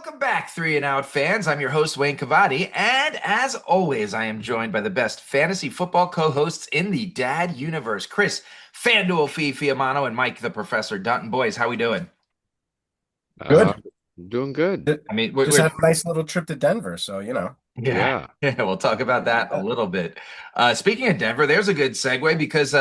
Welcome back, Three and Out fans. I'm your host, Wayne Cavati, and as always, I am joined by the best fantasy football co-hosts in the Dad universe, Chris Fanduel Fee Fiamano and Mike the Professor Dunton. Boys, how we doing? Uh, Good. doing good. I mean, Just had a nice little trip to Denver, so yeah, Yeah. yeah, we'll talk about that a little bit. Speaking of Denver, there's a good segue because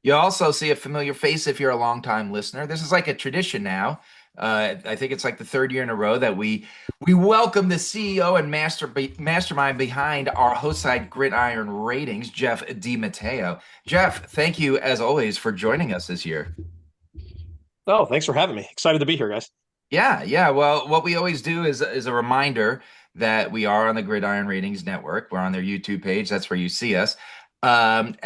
you also see a familiar face if you're a longtime listener. This is like a tradition now. I think it's like the third year in a row that we welcome the CEO and mastermind behind our host side Gridiron Ratings, Jeff DiMatteo. Jeff, thank you as always for joining us this year. Oh, thanks for having me. Excited to be here, guys. Yeah, yeah. Well, what we always do is a reminder that we are on the Gridiron Ratings Network. We're on their YouTube page. That's where you see us. Jeff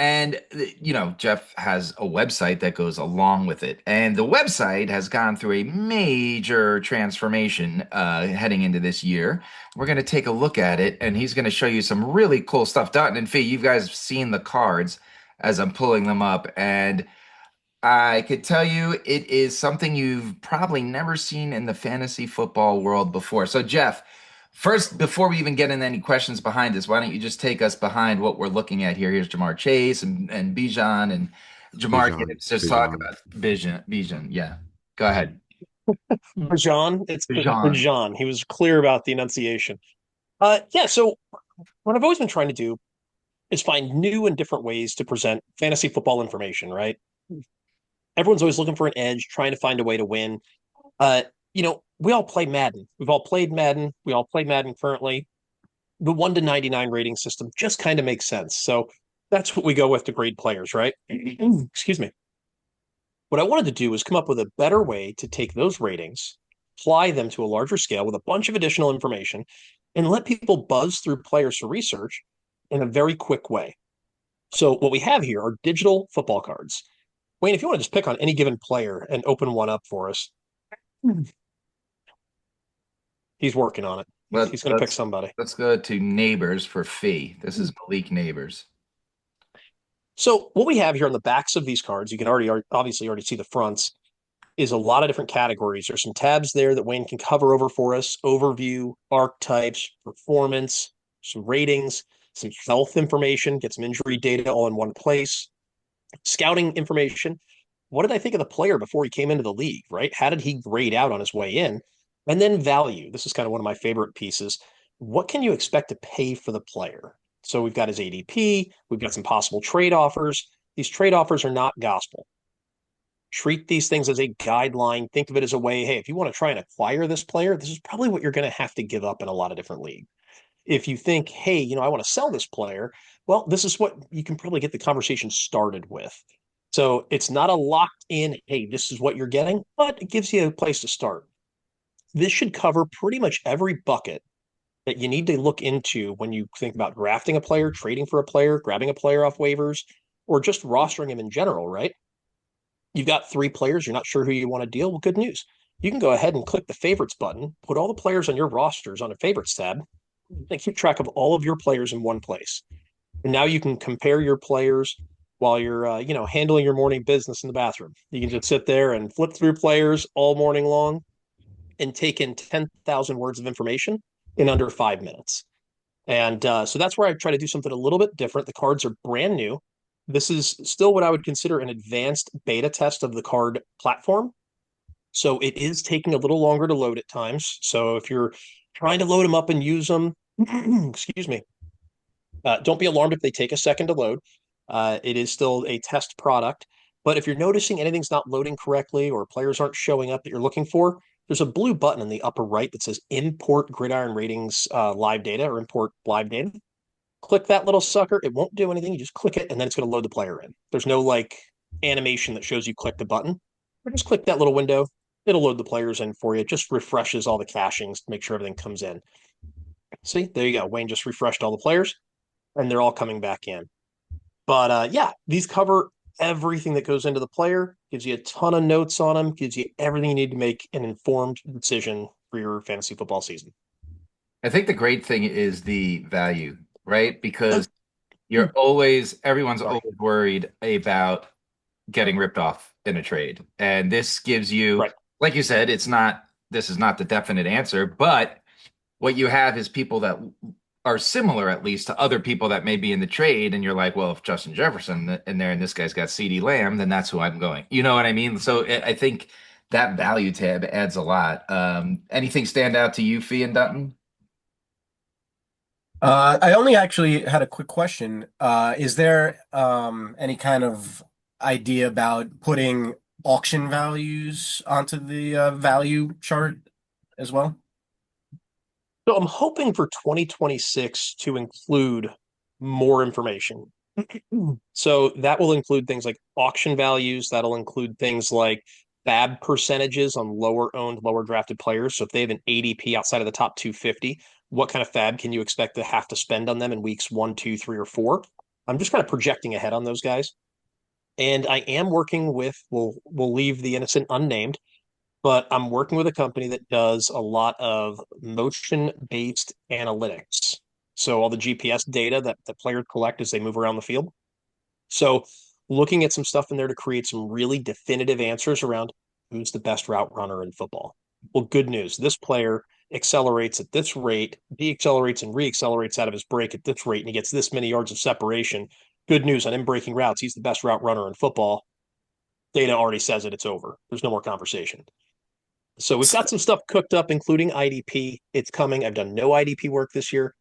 has a website that goes along with it. And the website has gone through a major transformation heading into this year. We're going to take a look at it, and he's going to show you some really cool stuff. Dutton and Fee, you guys have seen the cards as I'm pulling them up. And I could tell you it is something you've probably never seen in the fantasy football world before. So, Jeff, first, before we even get into any questions behind this, why don't you just take us behind what we're looking at here? Here's Jamar Chase and Bijan and Jamar. Bijan. Just talk Bijan. about Bijan. Yeah, go ahead. Rajan, it's Bijan. Rajan. He was clear about the enunciation. Yeah, so what I've always been trying to do is find new and different ways to present fantasy football information, right? Everyone's always looking for an edge, trying to find a way to win. We all play Madden. We've all played Madden. We all play Madden currently. The 1 to 99 rating system just kind of makes sense. So that's what we go with to grade players, right? Excuse me. What I wanted to do was come up with a better way to take those ratings, apply them to a larger scale with a bunch of additional information, and let people buzz through players for research in a very quick way. So, what we have here are digital football cards. Wayne, if you want to just pick on any given player and open one up for us, he's working on it. Let, He's going to pick let's somebody. let's go to Neighbors for Fee. This is Malik Neighbors. So, what we have here on the backs of these cards, you can obviously already see the fronts, is a lot of different categories. There's some tabs there that Wayne can cover over for us: overview, archetypes, performance, some ratings, some health information, get some injury data all in one place, scouting information. What did I think of the player before he came into the league, right? How did he grade out on his way in? And then value. This is kind of one of my favorite pieces. What can you expect to pay for the player? So we've got his ADP, we've got some possible trade offers. These trade offers are not gospel. Treat these things as a guideline. Think of it as a way, hey, if you want to try and acquire this player, this is probably what you're going to have to give up in a lot of different leagues. If you think, hey, I want to sell this player, well, this is what you can probably get the conversation started with. So it's not a locked in, hey, this is what you're getting, but it gives you a place to start. This should cover pretty much every bucket that you need to look into when you think about drafting a player, trading for a player, grabbing a player off waivers, or just rostering him in general, right? You've got 3 players, you're not sure who you want to deal. Well, good news. You can go ahead and click the favorites button, put all the players on your rosters on a favorites tab, and keep track of all of your players in one place. And now you can compare your players while you're, handling your morning business in the bathroom. You can just sit there and flip through players all morning long and take in 10,000 words of information in under 5 minutes. And so that's where I try to do something a little bit different. The cards are brand new. This is still what I would consider an advanced beta test of the card platform. So it is taking a little longer to load at times. So if you're trying to load them up and use them, excuse me, don't be alarmed if they take a second to load. It is still a test product. But if you're noticing anything's not loading correctly or players aren't showing up that you're looking for, there's a blue button in the upper right that says Import Gridiron Ratings Live Data or Import Live Data. Click that little sucker. It won't do anything. You just click it, and then it's going to load the player in. There's no animation that shows you click the button. Or just click that little window. It'll load the players in for you. It just refreshes all the cachings to make sure everything comes in. See, there you go. Wayne just refreshed all the players, and they're all coming back in. But yeah, these cover everything that goes into the player, gives you a ton of notes on them, gives you everything you need to make an informed decision for your fantasy football season. I think the great thing is the value, right? Uh, Because everyone's Sorry. always worried about getting ripped off in a trade. And this gives you, Right. like you said, it's not this is not the definite answer, but what you have is people that are similar at least to other people that may be in the trade, and you're like, well, if Justin Jefferson in there and this guy's got CeeDee Lamb, then that's who I'm going. You know what I mean? So I think that value tab adds a lot. Anything stand out to you, Fee and Dutton? I only actually had a quick question. Is there any kind of idea about putting auction values onto the value chart as well? So I'm hoping for 2026 to include more information. So that will include things like auction values. That'll include things like FAB percentages on lower owned, lower drafted players. So if they have an ADP outside of the top 250, what kind of FAB can you expect to have to spend on them in weeks 1, 2, 3, or 4? I'm just kind of projecting ahead on those guys. And I am working with, we'll leave the innocent unnamed, but I'm working with a company that does a lot of motion-based analytics. So all the GPS data that the players collect as they move around the field. So looking at some stuff in there to create some really definitive answers around who's the best route runner in football. Well, good news. This player accelerates at this rate, deaccelerates and reaccelerates out of his break at this rate, and he gets this many yards of separation. Good news on him breaking routes. He's the best route runner in football. Data already says it. It's over. There's no more conversation. So we've got some stuff cooked up, including IDP. It's coming. I've done no IDP work this year.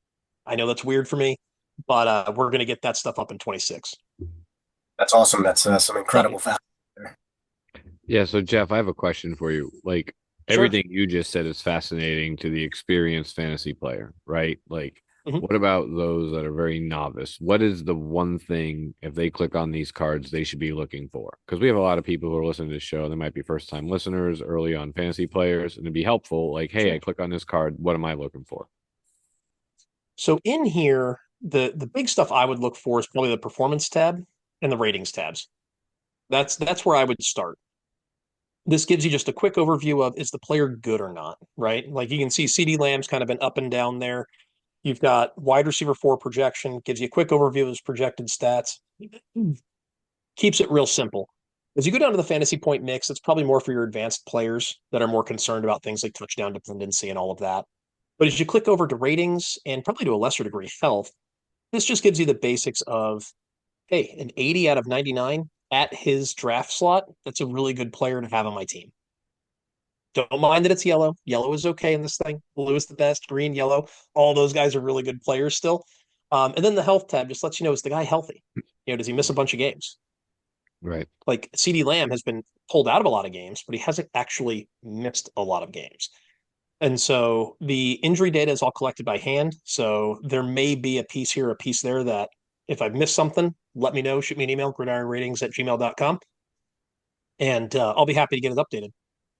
I know that's weird for me, but we're going to get that stuff up in 26. That's awesome. That's some incredible value there. Yeah, so Jeff, I have a question for you. Like Sure. everything you just said is fascinating to the experienced fantasy player, right? Like Mhm. what about those that are very novice? What is the one thing if they click on these cards they should be looking for? Because we have a lot of people who are listening to this show. They might be first time listeners, early on fantasy players, and it'd be helpful. Like, hey, I click on this card. What am I looking for? So in here, the big stuff I would look for is probably the performance tab and the ratings tabs. That's where I would start. This gives you just a quick overview of is the player good or not, right? Like you can see CeeDee Lamb's kind of been up and down there. You've got wide receiver 4 projection, gives you a quick overview of his projected stats. Keeps it real simple. As you go down to the fantasy point mix, it's probably more for your advanced players that are more concerned about things like touchdown dependency and all of that. But as you click over to ratings and probably to a lesser degree health, this just gives you the basics of, hey, an 80 out of 99 at his draft slot. That's a really good player to have on my team. Don't mind that it's yellow. Yellow is okay in this thing. Blue is the best. Green, yellow. All those guys are really good players still. And then the health tab just lets you know, is the guy healthy? Does he miss a bunch of games? Right. Like CeeDee Lamb has been pulled out of a lot of games, but he hasn't actually missed a lot of games. And so the injury data is all collected by hand. So there may be a piece here, a piece there that if I've missed something, let me know. Shoot me an email, gridironratings@gmail.com. And I'll be happy to get it updated.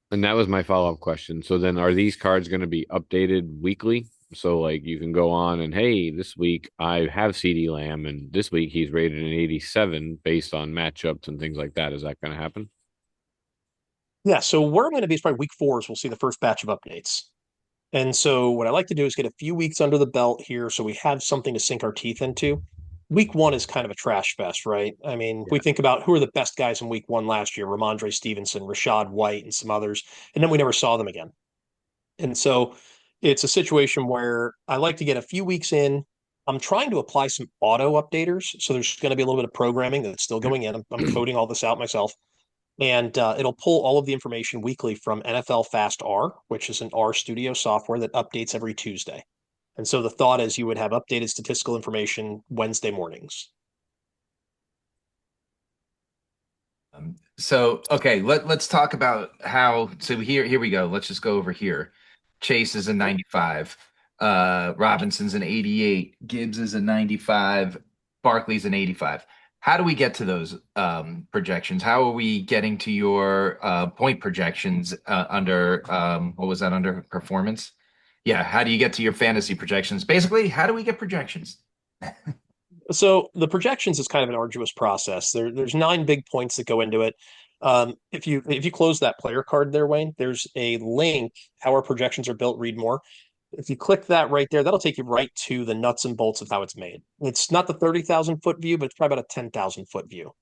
And that was my follow-up question. So then are these cards going to be updated weekly? So like you can go on and hey, this week I have CeeDee Lamb and this week he's rated an 87 based on matchups and things like that. Is that going to happen? Yeah. So where I'm going to be is probably week 4 is we'll see the first batch of updates. And so what I like to do is get a few weeks under the belt here so we have something to sink our teeth into. Week 1 is kind of a trash fest, right? I mean, if we think about who are the best guys in week 1 last year, Ramondre Stevenson, Rashad White, and some others, and then we never saw them again. And so it's a situation where I like to get a few weeks in. I'm trying to apply some auto updaters. So there's going to be a little bit of programming that's still going in. I'm coding all this out myself. And it'll pull all of the information weekly from NFL Fast R, which is an R Studio software that updates every Tuesday. And so the thought is you would have updated statistical information Wednesday mornings. So okay, let's talk about how. So here we go. Let's just go over here. Chase is a 95. Robinson's an 88. Gibbs is a 95. Barkley's an 85. How do we get to those projections? How are we getting to your point projections under what was that under performance? Yeah, how do you get to your fantasy projections? Basically, how do we get projections? So the projections is kind of an arduous process. There's 9 big points that go into it. If you close that player card there, Wayne, there's a link, how our projections are built, read more. If you click that right there, that'll take you right to the nuts and bolts of how it's made. It's not the 30,000 foot view, but it's probably about a 10,000 foot view.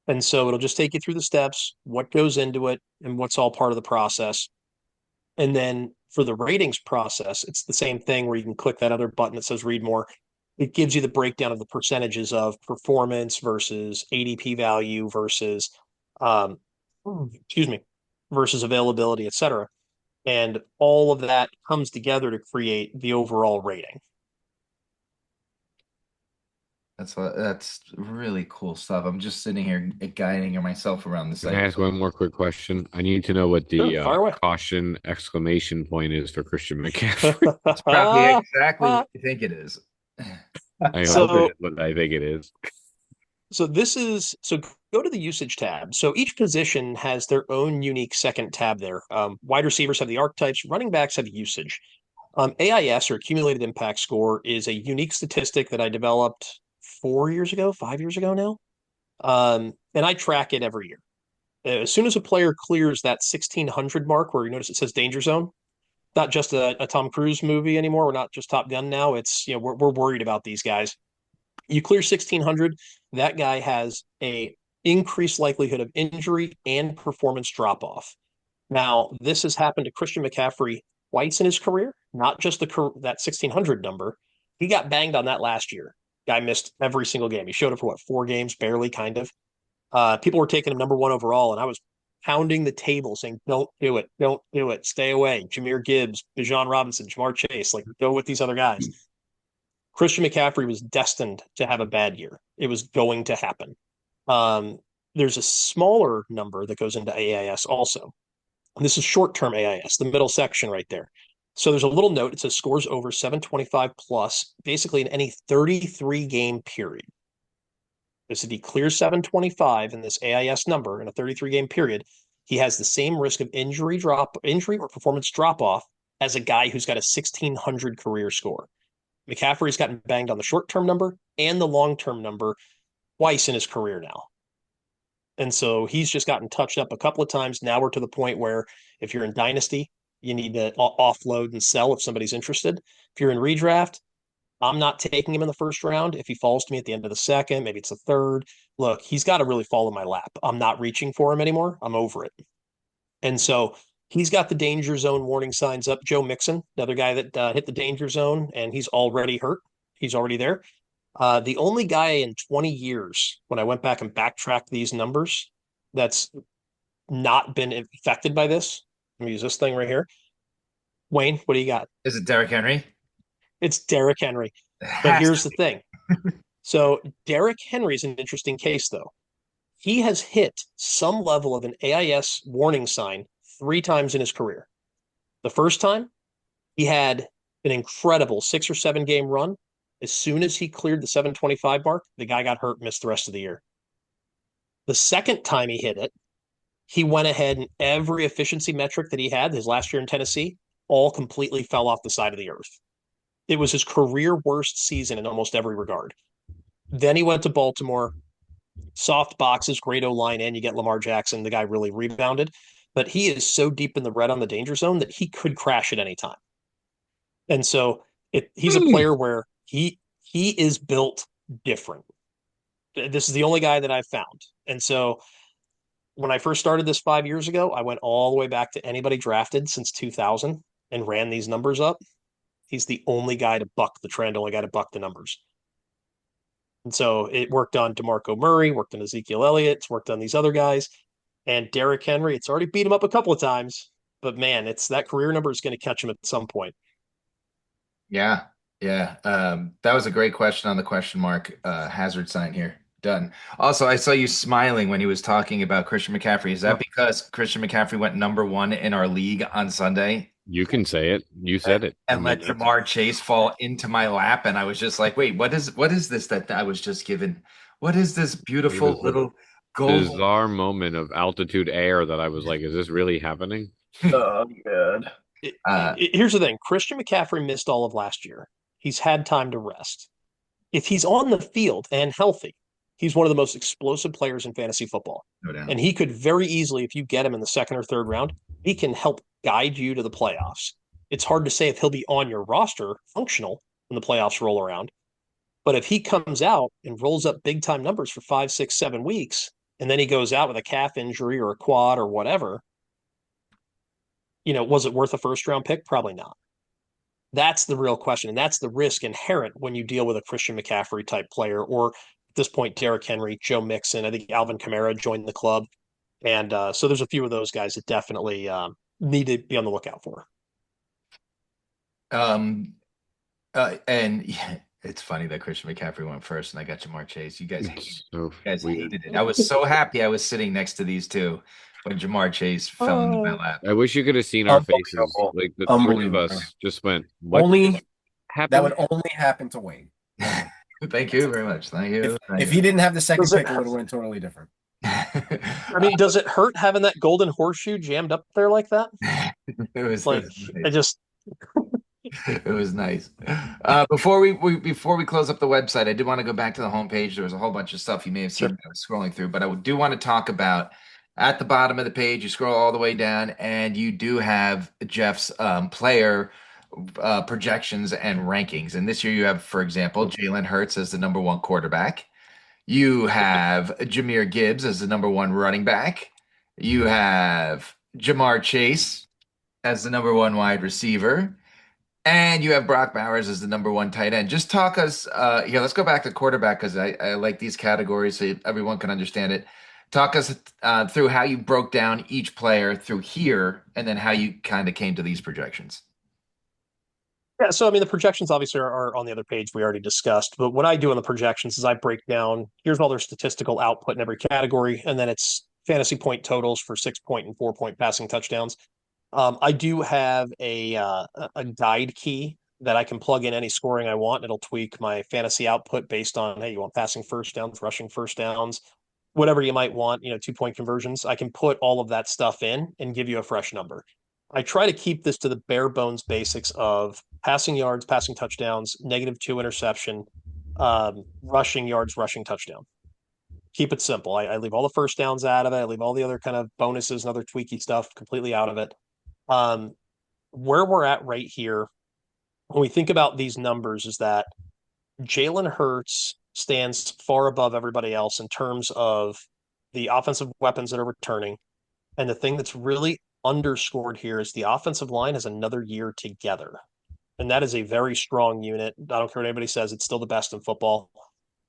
And so it'll just take you through the steps, what goes into it, and what's all part of the process. And then for the ratings process, it's the same thing where you can click that other button that says read more. It gives you the breakdown of the percentages of performance versus ADP value versus, um, excuse me, versus availability, et cetera. And all of that comes together to create the overall rating. That's really cool stuff. I'm just sitting here guiding myself around the Can I site. ask one more quick question? I need to know what the Sure, fire away. caution exclamation point is for Christian McCaffrey. It's probably exactly what you think it is. I hope it So is what I think it is. So this is so go to the usage tab. So each position has their own unique second tab there. Wide receivers have the archetypes, running backs have usage. AIS or accumulated impact score is a unique statistic that I developed 4 years ago, 5 years ago now. And I track it every year. As soon as a player clears that 1600 mark, where you notice it says danger zone, not just a Tom Cruise movie anymore. We're not just Top Gun now. It's, we're worried about these guys. You clear 1600, that guy has a increased likelihood of injury and performance drop off. Now, this has happened to Christian McCaffrey twice in his career, not just that 1600 number. He got banged on that last year. Guy missed every single game. He showed up for what, 4 games, barely, kind of. People were taking him number one overall, and I was pounding the table saying, "Don't do it, don't do it, stay away." Jameer Gibbs, Bijan Robinson, Jamar Chase, like go with these other guys. Christian McCaffrey was destined to have a bad year. It was going to happen. Um, there's a smaller number that goes into AIS also. And this is short-term AIS, the middle section right there. So there's a little note. It says scores over 725 plus, basically in any 33 game period. So if he clears 725 in this AIS number in a 33 game period, he has the same risk of injury or performance drop off as a guy who's got a 1600 career score. McCaffrey's gotten banged on the short-term number and the long-term number twice in his career now. And so he's just gotten touched up a couple of times. Now we're to the point where if you're in Dynasty, you need to offload and sell if somebody's interested. If you're in redraft, I'm not taking him in the first round. If he falls to me at the end of the second, maybe it's the third. Look, he's got to really fall in my lap. I'm not reaching for him anymore. I'm over it. And so he's got the danger zone warning signs up. Joe Mixon, another guy that hit the danger zone, and he's already hurt. He's already there. The only guy in 20 years, when I went back and backtracked these numbers, that's not been affected by this. Let me use this thing right here. Wayne, what do you got? Is it Derrick Henry? It's Derrick Henry. But here's the thing. So Derrick Henry is an interesting case, though. He has hit some level of an AIS warning sign 3 times in his career. The first time, he had an incredible 6 or 7 game run. As soon as he cleared the 725 mark, the guy got hurt, missed the rest of the year. The second time he hit it, he went ahead and every efficiency metric that he had his last year in Tennessee all completely fell off the side of the earth. It was his career worst season in almost every regard. Then he went to Baltimore, soft boxes, great O-line, and you get Lamar Jackson. The guy really rebounded. But he is so deep in the red on the danger zone that he could crash at any time. And so he's a player where he is built different. This is the only guy that I've found. And so when I first started this 5 years ago, I went all the way back to anybody drafted since 2000 and ran these numbers up. He's the only guy to buck the trend, only guy to buck the numbers. And so it worked on DeMarco Murray, worked on Ezekiel Elliott, it's worked on these other guys. And Derrick Henry, it's already beat him up a couple of times. But man, it's that career number is going to catch him at some point. Yeah, yeah. That was a great question on the question mark hazard sign here. Done. Also, I saw you smiling when he was talking about Christian McCaffrey. Is that because Christian McCaffrey went number 1 in our league on Sunday? You can say it. You said it. And let Jamar Chase fall into my lap, and I was just like, "Wait, what is this that I was just given? What is this beautiful little gold?" Bizarre moment of altitude air that I was like, "Is this really happening?" Oh, God. Here's the thing. Christian McCaffrey missed all of last year. He's had time to rest. If he's on the field and healthy, he's one of the most explosive players in fantasy football. No doubt. And he could very easily, if you get him in the second or third round, he can help guide you to the playoffs. It's hard to say if he'll be on your roster functional when the playoffs roll around. But if he comes out and rolls up big time numbers for 5, 6, 7 weeks, and then he goes out with a calf injury or a quad or whatever, Was it worth a first round pick? Probably not. That's the real question. And that's the risk inherent when you deal with a Christian McCaffrey type player, or at this point, Derrick Henry, Joe Mixon. I think Alvin Kamara joined the club. And so there's a few of those guys that definitely need to be on the lookout for. Um, and yeah, it's funny that Christian McCaffrey went first and I got Jamar Chase. You guys hated It's it. so You guys weird. hated it. I was so happy I was sitting next to these two when Jamar Chase fell into my Oh, lap. I wish you could have seen our faces. Unbelievable. Like the three of Unbelievable. us just went, "What Only that happened?" would only happen to Wayne. Only. Thank you very much. Thank you. If Thank he didn't have the second does it? pick, it would have went totally different. I mean, does it hurt having that golden horseshoe jammed up there like that? It Like, was I nice. just It was nice. Before we close up the website, I did want to go back to the homepage. There was a whole bunch of stuff you may have seen sure. that I was scrolling through, but I do want to talk about at the bottom of the page. You scroll all the way down, and you do have Jeff's player projections and rankings. And this year, you have, for example, Jalen Hurts as the number one quarterback. You have Jahmyr Gibbs as the number one running back. You have Jamar Chase as the number one wide receiver. And you have Brock Bowers as the number one tight end. Just talk us here. Let's go back to quarterback because I like these categories so everyone can understand it. Talk us through how you broke down each player through here and then how you kind of came to these projections. Yeah, so I mean, the projections obviously are on the other page we already discussed. But what I do on the projections is I break down here's all their statistical output in every category, and then it's fantasy point totals for 6 point and 4 point passing touchdowns. I do have a guide key that I can plug in any scoring I want. It'll tweak my fantasy output based on, hey, you want passing first downs, rushing first downs, whatever you might want, 2 point conversions. I can put all of that stuff in and give you a fresh number. I try to keep this to the bare bones basics of passing yards, passing touchdowns, -2 interception, rushing yards, rushing touchdown. Keep it simple. I leave all the first downs out of it. I leave all the other kind of bonuses and other tweaky stuff completely out of it. Um, where we're at right here, when we think about these numbers, is that Jalen Hurts stands far above everybody else in terms of the offensive weapons that are returning. And the thing that's really underscored here is the offensive line has another year together. And that is a very strong unit. I don't care what anybody says, it's still the best in football.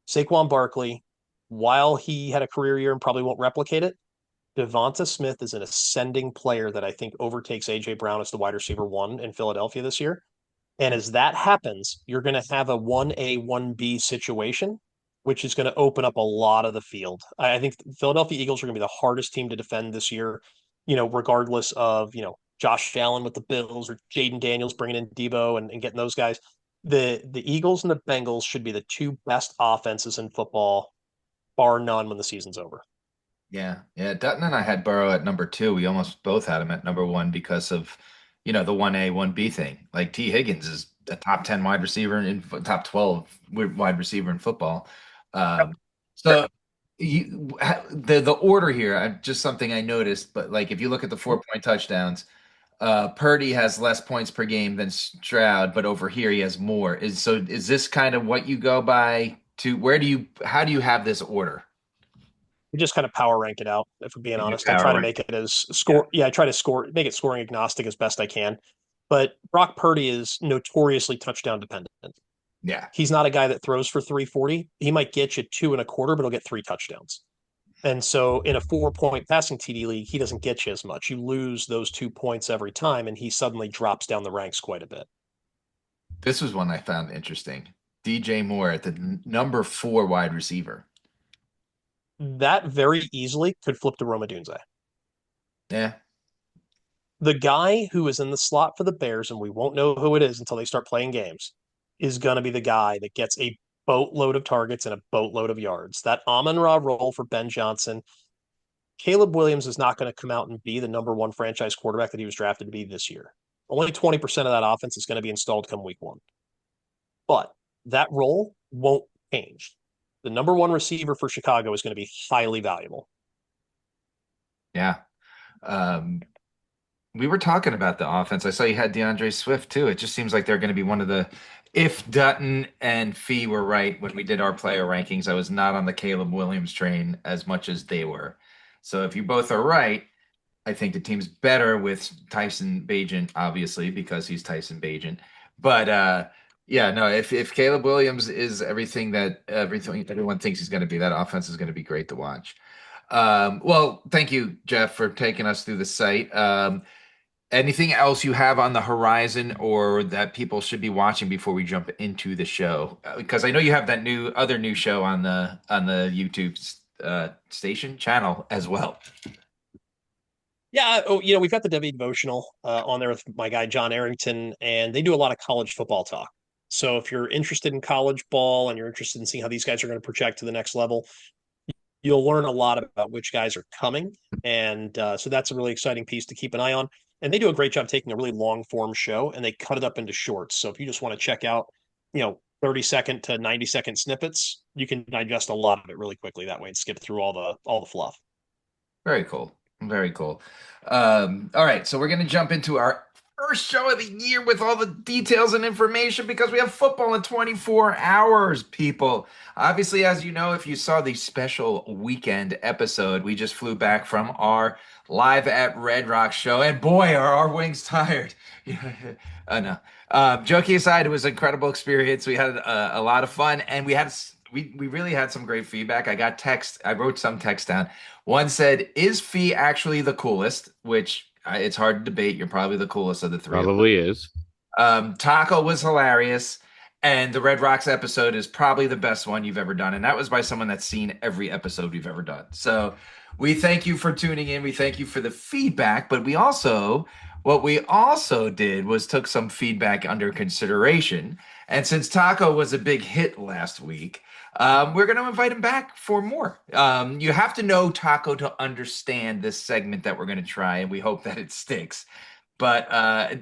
Saquon Barkley, while he had a career year and probably won't replicate it, Devonta Smith is an ascending player that I think overtakes AJ Brown as the wide receiver one in Philadelphia this year. And as that happens, you're going to have a 1A, 1B situation, which is going to open up a lot of the field. I think Philadelphia Eagles are going to be the hardest team to defend this year, regardless of, Josh Allen with the Bills or Jaden Daniels bringing in Debo and getting those guys. The Eagles and the Bengals should be the two best offenses in football, bar none, when the season's over. Yeah, yeah. Dutton and I had Burrow at number two. We almost both had him at number one because of, the 1A, 1B thing. Like T. Higgins is a top 10 wide receiver and top 12 wide receiver in football. Um, so the order here, just something I noticed, but like if you look at the 4 point touchdowns, Purdy has less points per game than Stroud, but over here he has more. Is this kind of what you go by to how do you have this order? We just kind of power rank it out, if we're being You do honest. I try power to rank. make it as score. Yeah, I try to make it scoring agnostic as best I can. But Brock Purdy is notoriously touchdown dependent. Yeah. He's not a guy that throws for 340. He might get you 2.25, but he'll get 3 touchdowns. And so in a 4 point passing TD league, he doesn't get you as much. You lose those 2 points every time, and he suddenly drops down the ranks quite a bit. This was one I found interesting. DJ Moore at the number 4 wide receiver. That very easily could flip to Roma Dunze. Yeah. The guy who is in the slot for the Bears, and we won't know who it is until they start playing games, is going to be the guy that gets a boatload of targets and a boatload of yards. That Amon-Ra role for Ben Johnson. Caleb Williams is not going to come out and be the number one franchise quarterback that he was drafted to be this year. Only 20% of that offense is going to be installed come week one. But that role won't change. The number one receiver for Chicago is going to be highly valuable. Yeah. We were talking about the offense. I saw you had DeAndre Swift too. It just seems like they're going to be one of the. If Dutton and Fee were right when we did our player rankings, I was not on the Caleb Williams train as much as they were. So if you both are right, I think the team's better with Tyson Bagent, obviously, because he's Tyson Bagent. But yeah, no, if Caleb Williams is everything everyone thinks he's going to be, that offense is going to be great to watch. Well, thank you, Jeff, for taking us through the site. Anything else you have on the horizon or that people should be watching before we jump into the show? Because I know you have that other new show on the YouTube station channel as well. Yeah, we've got the W devotional on there with my guy John Arrington, and they do a lot of college football talk. So if you're interested in college ball and you're interested in seeing how these guys are going to project to the next level, you'll learn a lot about which guys are coming, and so that's a really exciting piece to keep an eye on. And they do a great job taking a really long form show and they cut it up into shorts. So if you just want to check out, 30-second to 90-second snippets, you can digest a lot of it really quickly that way and skip through all the fluff. Very cool. Very cool. All right, so we're going to jump into our first show of the year with all the details and information because we have football in 24 hours, people. Obviously, as you know, if you saw the special weekend episode, we just flew back from our Live at Red Rock show, and boy, are our wings tired. No. Joking aside, it was an incredible experience. We had a lot of fun, and we really had some great feedback. I wrote some text down. One said, "Is Fee actually the coolest?" Which it's hard to debate. You're probably the coolest of the three. Probably is. Taco was hilarious, and the Red Rocks episode is probably the best one you've ever done. And that was by someone that's seen every episode we've ever done. So we thank you for tuning in. We thank you for the feedback. But what we also did was took some feedback under consideration. And since Taco was a big hit last week, we're going to invite him back for more. You have to know Taco to understand this segment that we're going to try, and we hope that it sticks. But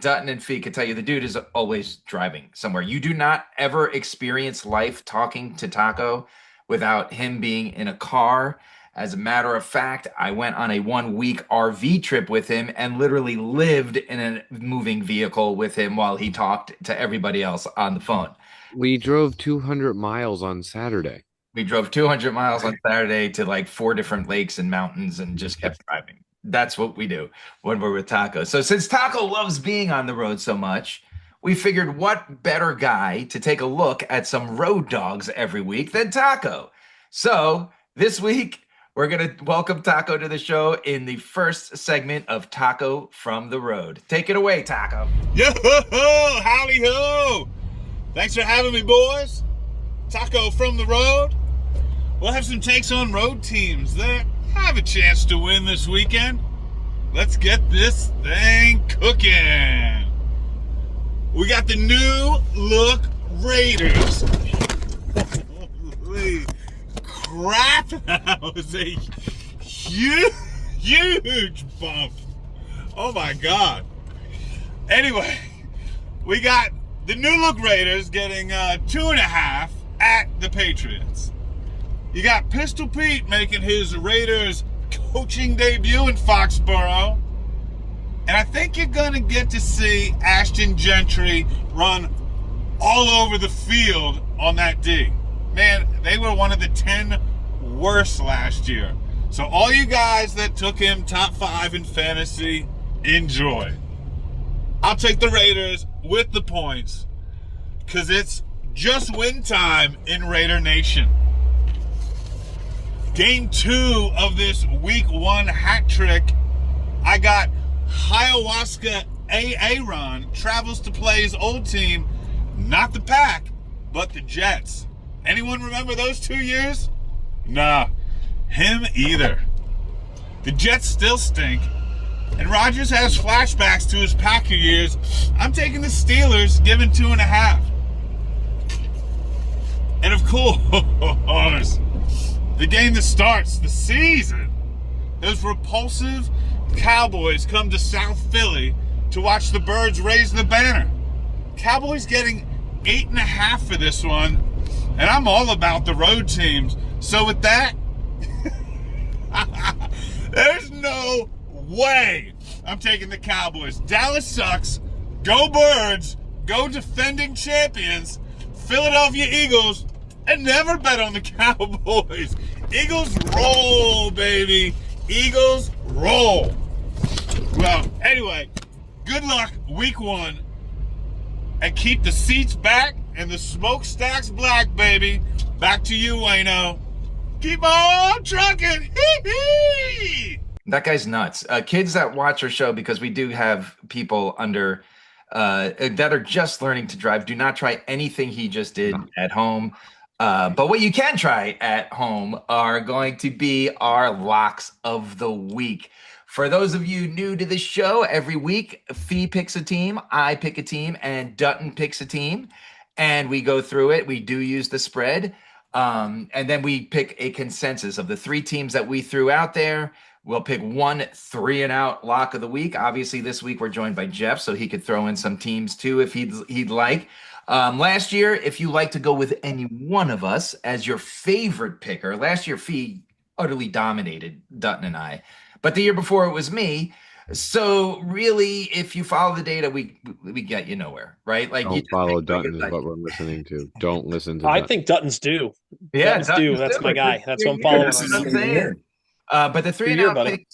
Dutton and Fee can tell you the dude is always driving somewhere. You do not ever experience life talking to Taco without him being in a car. As a matter of fact, I went on a 1-week RV trip with him and literally lived in a moving vehicle with him while he talked to everybody else on the phone. We drove 200 miles on Saturday. We drove 200 miles on Saturday to like 4 different lakes and mountains and just kept driving. That's what we do when we're with Taco. So since Taco loves being on the road so much, we figured what better guy to take a look at some road dogs every week than Taco. So this week, we're going to welcome Taco to the show in the first segment of Taco from the Road. Take it away, Taco. Yo-ho-ho! Howdy-ho! Thanks for having me, boys. Taco from the Road. We'll have some takes on road teams that have a chance to win this weekend. Let's get this thing cooking. We got the new look Raiders. Holy crap, that was a huge bump. Oh my God. Anyway, we got the new look Raiders getting 2.5 at the Patriots. You got Pistol Pete making his Raiders coaching debut in Foxborough. And I think you're going to get to see Ashton Gentry run all over the field on that D. Man, they were one of the 10 worst last year. So all you guys that took him top 5 in fantasy, enjoy. I'll take the Raiders with the points because it's just win time in Raider Nation. Game 2 of this week 1 hat trick, I got Hiawaska Aaron travels to play his old team, not the Pack, but the Jets. Anyone remember those 2 years? Nah, him either. The Jets still stink, and Rodgers has flashbacks to his Packer years. I'm taking the Steelers, giving 2.5. And of course, the game that starts the season. Those repulsive Cowboys come to South Philly to watch the Birds raise the banner. Cowboys getting 8.5 for this one. And I'm all about the road teams. So with that, there's no way I'm taking the Cowboys. Dallas sucks. Go Birds. Go defending champions. Philadelphia Eagles. And never bet on the Cowboys. Eagles roll, baby. Eagles roll. Well, anyway, good luck week 1. And keep the seats back and the smokestacks black, baby. Back to you, Wayno. Keep on trucking. That guy's nuts. Kids that watch our show, because we do have people under that are just learning to drive, do not try anything he just did at home. But what you can try at home are going to be our locks of the week. For those of you new to the show, every week, Fee picks a team, I pick a team, and Dutton picks a team. And we go through it. We do use the spread. And then we pick a consensus of the 3 teams that we threw out there. We'll pick one 3-and-out lock of the week. Obviously, this week we're joined by Jeff, so he could throw in some teams too if he'd like. Last year, if you like to go with any one of us as your favorite picker, last year Fee utterly dominated Dutton and I. But the year before it was me. So really, if you follow the data, we get you nowhere, right? Like, you Don't just follow pick what you Dutton is like. what we're listening to. Don't listen to I Dutton. think Dutton's due. Yeah, Dutton's due. That's my guy. That's what I'm following. That's what I'm on. saying. But the three and out buddy.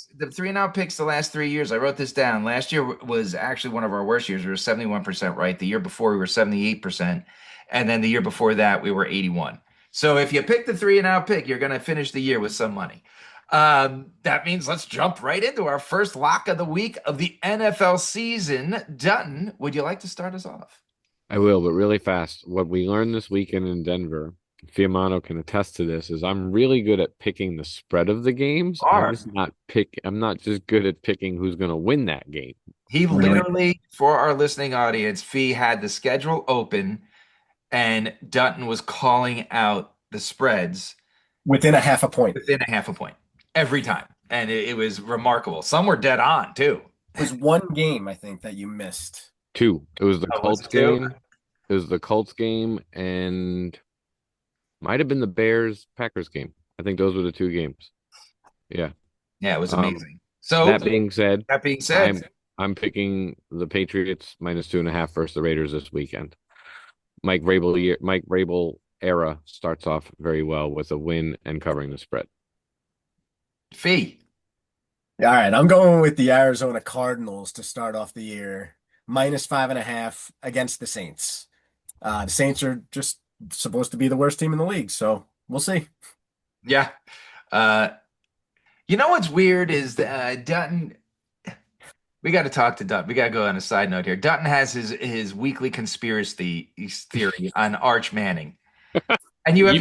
picks, the last 3 years, I wrote this down. Last year was actually one of our worst years. We were 71% right. The year before we were 78%. And then the year before that, we were 81. So if you pick the 3-and-out pick, you're going to finish the year with some money. That means let's jump right into our first lock of the week of the NFL season. Dutton, would you like to start us off? I will, but really fast. What we learned this weekend in Denver, Fiamano can attest to this, is I'm really good at picking the spread of the games. I'm not just good at picking who's going to win that game. He literally, for our listening audience, Fee had the schedule open and Dutton was calling out the spreads Within a half a point. every time. And it was remarkable. Some were dead on too. It was one game, I think, that you missed. 2. It was the Oh, was Colts it 2? game. It was the Colts game and might have been the Bears-Packers game. I think those were the 2 games. Yeah. Yeah, it was amazing. So that being said, I'm picking the Patriots -2.5 versus the Raiders this weekend. Mike Vrabel era starts off very well with a win and covering the spread. Fee. All right, I'm going with the Arizona Cardinals to start off the year, -5.5 against the Saints. The Saints are just supposed to be the worst team in the league, so we'll see. Yeah. You know what's weird is Dutton. We got to talk to Dutton. We got to go on a side note here. Dutton has his weekly conspiracy theory on Arch Manning. And you have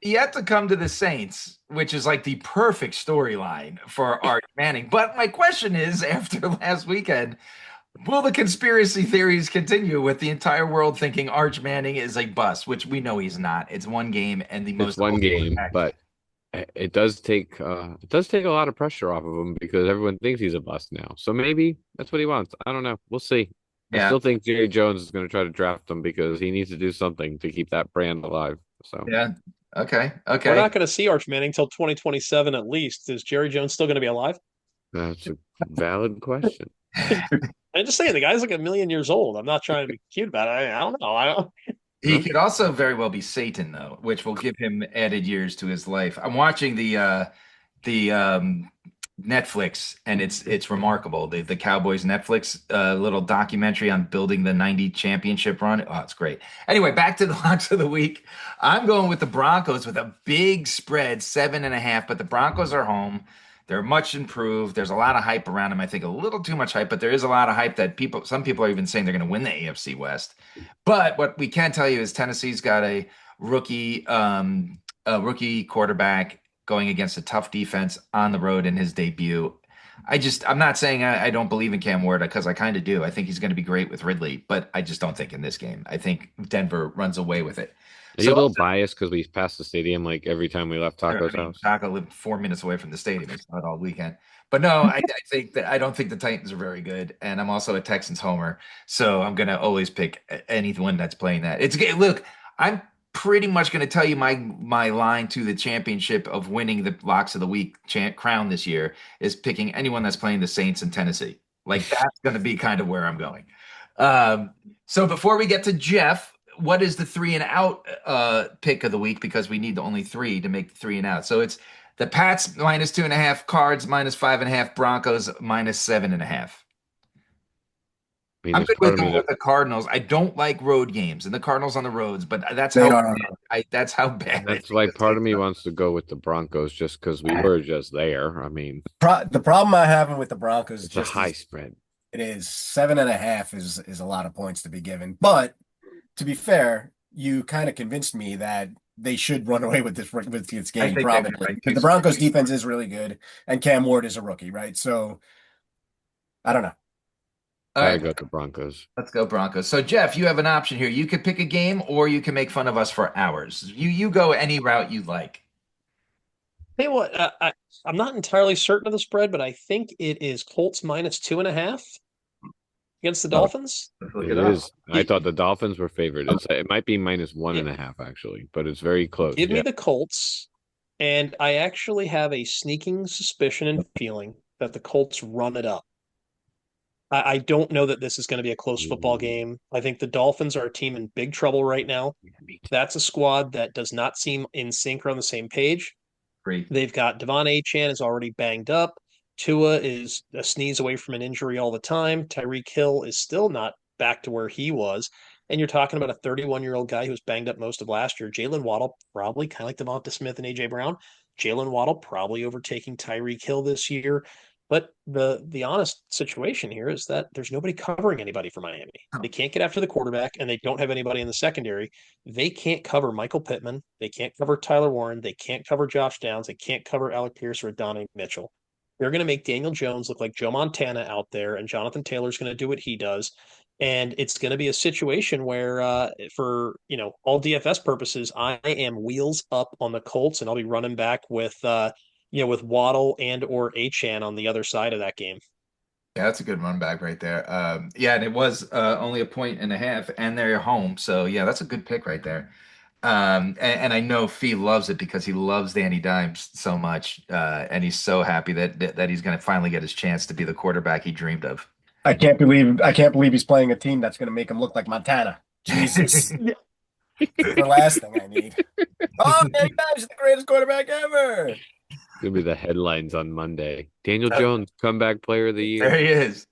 yet to come to the Saints, which is like the perfect storyline for Arch Manning. But my question is, after last weekend, will the conspiracy theories continue with the entire world thinking Arch Manning is a bust, which we know he's not? It's one game and it's one game, but it does take a lot of pressure off of him because everyone thinks he's a bust now. So maybe that's what he wants. I don't know. We'll see. I still think Jerry Jones is going to try to draft him because he needs to do something to keep that brand alive. So yeah. Okay. We're not going to see Arch Manning until 2027 at least. Is Jerry Jones still going to be alive? That's a valid question. I'm just saying the guy's like 1,000,000 years old. I'm not trying to be cute about it. I don't know. He could also very well be Satan, though, which will give him added years to his life. I'm watching the Netflix, and it's remarkable. The Cowboys Netflix little documentary on building the '90 championship run. Oh, it's great. Anyway, back to the locks of the week. I'm going with the Broncos with a big spread, 7.5. But the Broncos are home. They're much improved. There's a lot of hype around them. I think a little too much hype, but there is a lot of hype that some people are even saying they're going to win the AFC West. But what we can tell you is Tennessee's got a rookie quarterback going against a tough defense on the road in his debut. I'm not saying I don't believe in Cam Ward because I kind of do. I think he's going to be great with Ridley, but I just don't think in this game. I think Denver runs away with it. Are you a little biased because we passed the stadium like every time we left Taco's house? Taco lived 4 minutes away from the stadium. It's not all weekend. But no, I don't think the Titans are very good, and I'm also a Texans homer, so I'm gonna always pick anyone that's playing that. Look, I'm pretty much gonna tell you my line to the championship of winning the locks of the week crown this year is picking anyone that's playing the Saints in Tennessee. Like that's gonna be kind of where I'm going. So before we get to Jeff, what is the 3-and-out pick of the week? Because we need only 3 to make the 3-and-out. So it's The Pats -2.5, Cards -5.5, Broncos -7.5. I mean, I'm there's good part with of me going with that the Cardinals. I don't like road games and the Cardinals on the roads, but that's They how are. that's how bad I that's think why this part of game's me going. wants to go with the Broncos just because we were just there. I mean, The problem I have with the Broncos it's a just high is spread. it is 7.5 is a lot of points to be given. But to be fair, you kind of convinced me that they should run away with this I game think they're going to probably run because two the Broncos scores. defense is really good and Cam Ward is a rookie, right? So I don't know. All Gotta right, go with the Broncos. let's go Broncos. So Jeff, you have an option here. You could pick a game or you can make fun of us for hours. You go any route you like. Tell you what, I'm not entirely certain of the spread, but I think it is Colts -2.5 against the Oh, Dolphins. Let's look it it up. is. I thought the Dolphins were favored. It might be -1.5 actually, but it's very close. Give me Yeah. the Colts, and I actually have a sneaking suspicion and feeling that the Colts run it up. I don't know that this is going to be a close football Ooh. game. I think the Dolphins are a team in big trouble right now. That's a squad that does not seem in sync or on the same page. Free. They've got Devon Achane is already banged up. Tua is a sneeze away from an injury all the time. Tyreek Hill is still not back to where he was. And you're talking about a 31-year-old guy who was banged up most of last year. Jalen Waddle, probably kind of like Devonta Smith and AJ Brown. Jalen Waddle probably overtaking Tyreek Hill this year. But the honest situation here is that there's nobody covering anybody for Miami. They can't get after the quarterback, and they don't have anybody in the secondary. They can't cover Michael Pittman. They can't cover Tyler Warren. They can't cover Josh Downs. They can't cover Alec Pierce or Adonai Mitchell. They're going to make Daniel Jones look like Joe Montana out there, and Jonathan Taylor's going to do what he does. And it's going to be a situation where, for all DFS purposes, I am wheels up on the Colts, and I'll be running back with Waddle and or Achan on the other side of that game. Yeah, that's a good run back right there. Yeah, and it was only a point and a half, and they're home. So yeah, that's a good pick right there. And I know Fee loves it because he loves Danny Dimes so much, and he's so happy that he's going to finally get his chance to be the quarterback he dreamed of. I can't believe he's playing a team that's going to make him look like Montana. Jesus. The last thing I need. Oh, Danny Dimes is the greatest quarterback ever. Gonna be the headlines on Monday. Daniel Jones, comeback player of the There year. he is,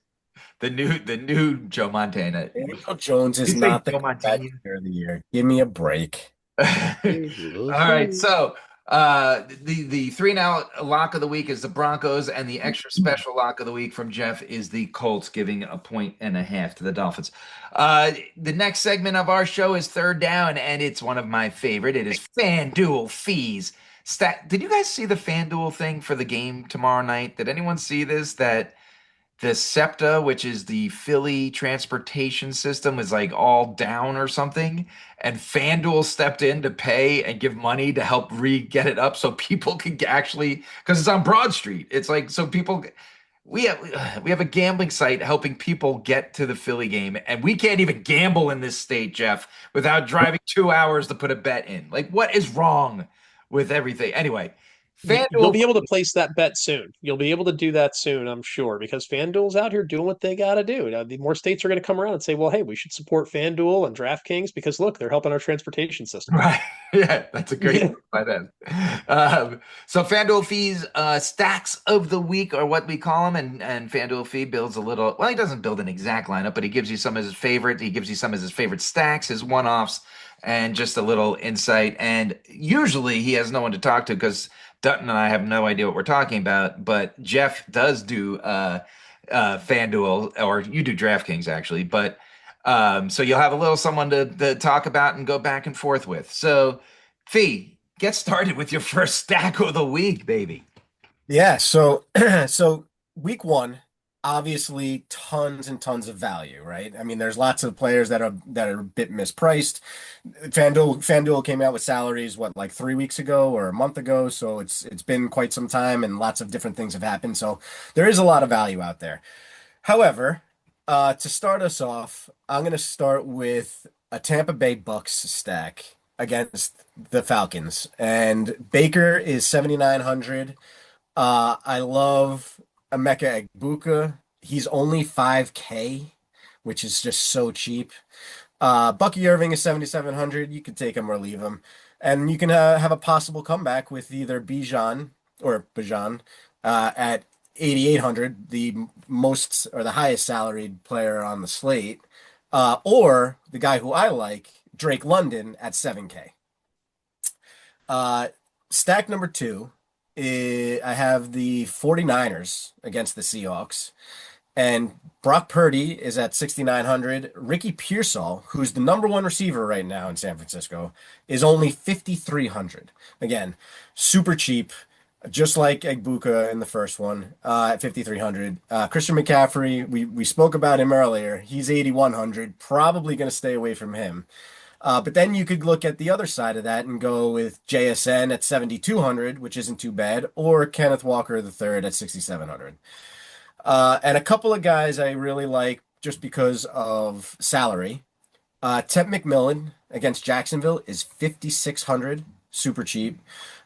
the new Joe Montana. Daniel Jones You is say not the Joe quarterback Montana? player of the year. Give me a break. All We'll right, see. so the three now lock of the week is the Broncos, and the extra special lock of the week from Jeff is the Colts, giving a point and a half to the Dolphins. The next segment of our show is Third Down, and it's one of my favorite. It is Fanduel Fees. Did you guys see the Fanduel thing for the game tomorrow night? Did anyone see this? That the SEPTA, which is the Philly transportation system, is like all down or something. And FanDuel stepped in to pay and give money to help get it up so people could actually, because it's on Broad Street. It's like, so people, we have a gambling site helping people get to the Philly game. And we can't even gamble in this state, Jeff, without driving 2 hours to put a bet in. Like, what is wrong with everything? Anyway, You'll FanDuel. be able to place that bet soon. You'll be able to do that soon, I'm sure, because FanDuel's out here doing what they got to do. Now, the more states are going to come around and say, well, hey, we should support FanDuel and DraftKings because look, they're helping our transportation system. Right. Yeah, that's a great move by them. So FanDuel Fees, stacks of the week are what we call them, and FanDuel Fee builds a little, well, he doesn't build an exact lineup, but he gives you some of his favorite. He gives you some of his favorite stacks, his one-offs, and just a little insight. And usually he has no one to talk to because Dutton and I have no idea what we're talking about, but Jeff does do FanDuel, or you do DraftKings actually, but so you'll have a little someone to talk about and go back and forth with. So, Fee, get started with your first stack of the week, baby. Yeah, so so week one, obviously tons and tons of value, right? I mean, there's lots of players that are a bit mispriced. FanDuel came out with salaries, what, like 3 weeks ago or a month ago, so it's been quite some time and lots of different things have happened. So there is a lot of value out there. However, to start us off, I'm going to start with a Tampa Bay Bucks stack against the Falcons, and Baker is 7,900. I love Emeka Egbuka. He's only 5K, which is just so cheap. Bucky Irving is 7,700. You can take him or leave him. And you can have a possible comeback with either Bijan or Bijan, at 8,800, the most or the highest salaried player on the slate, or the guy who I like, Drake London, at 7K. Uh, Stack number two, I have the 49ers against the Seahawks. And Brock Purdy is at 6,900. Ricky Pearsall, who's the number one receiver right now in San Francisco, is only 5,300. Again, super cheap, just like Egbuka in the first one, at 5,300. Christian McCaffrey, we spoke about him earlier. He's 8,100. Probably going to stay away from him. But then you could look at the other side of that and go with JSN at 7,200, which isn't too bad, or Kenneth Walker III at 6,700. And a couple of guys I really like just because of salary. Ted McMillan against Jacksonville is 5,600, super cheap.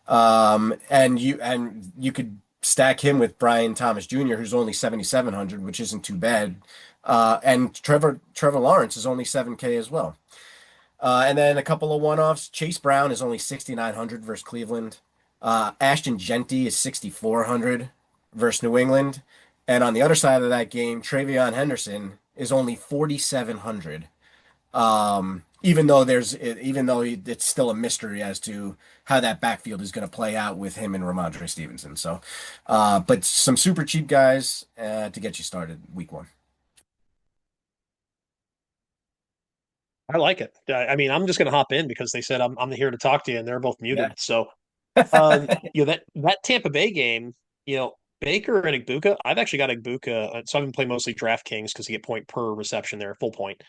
And you could stack him with Brian Thomas Jr., who's only 7,700, which isn't too bad. And Trevor Lawrence is only 7K as well. And then a couple of one-offs. Chase Brown is only 6,900 versus Cleveland. Ashton Genty is 6,400 versus New England. And on the other side of that game, Travion Henderson is only 4,700. Even though it's still a mystery as to how that backfield is going to play out with him and Ramondre Stevenson. So, but some super cheap guys to get you started week one. I like it. I mean, I'm just going to hop in because they said I'm here to talk to you, and they're both muted. Yeah. So, that Tampa Bay game, Baker and Igbuka. I've actually got Igbuka, so I've been playing mostly DraftKings because you get point per reception there, full point.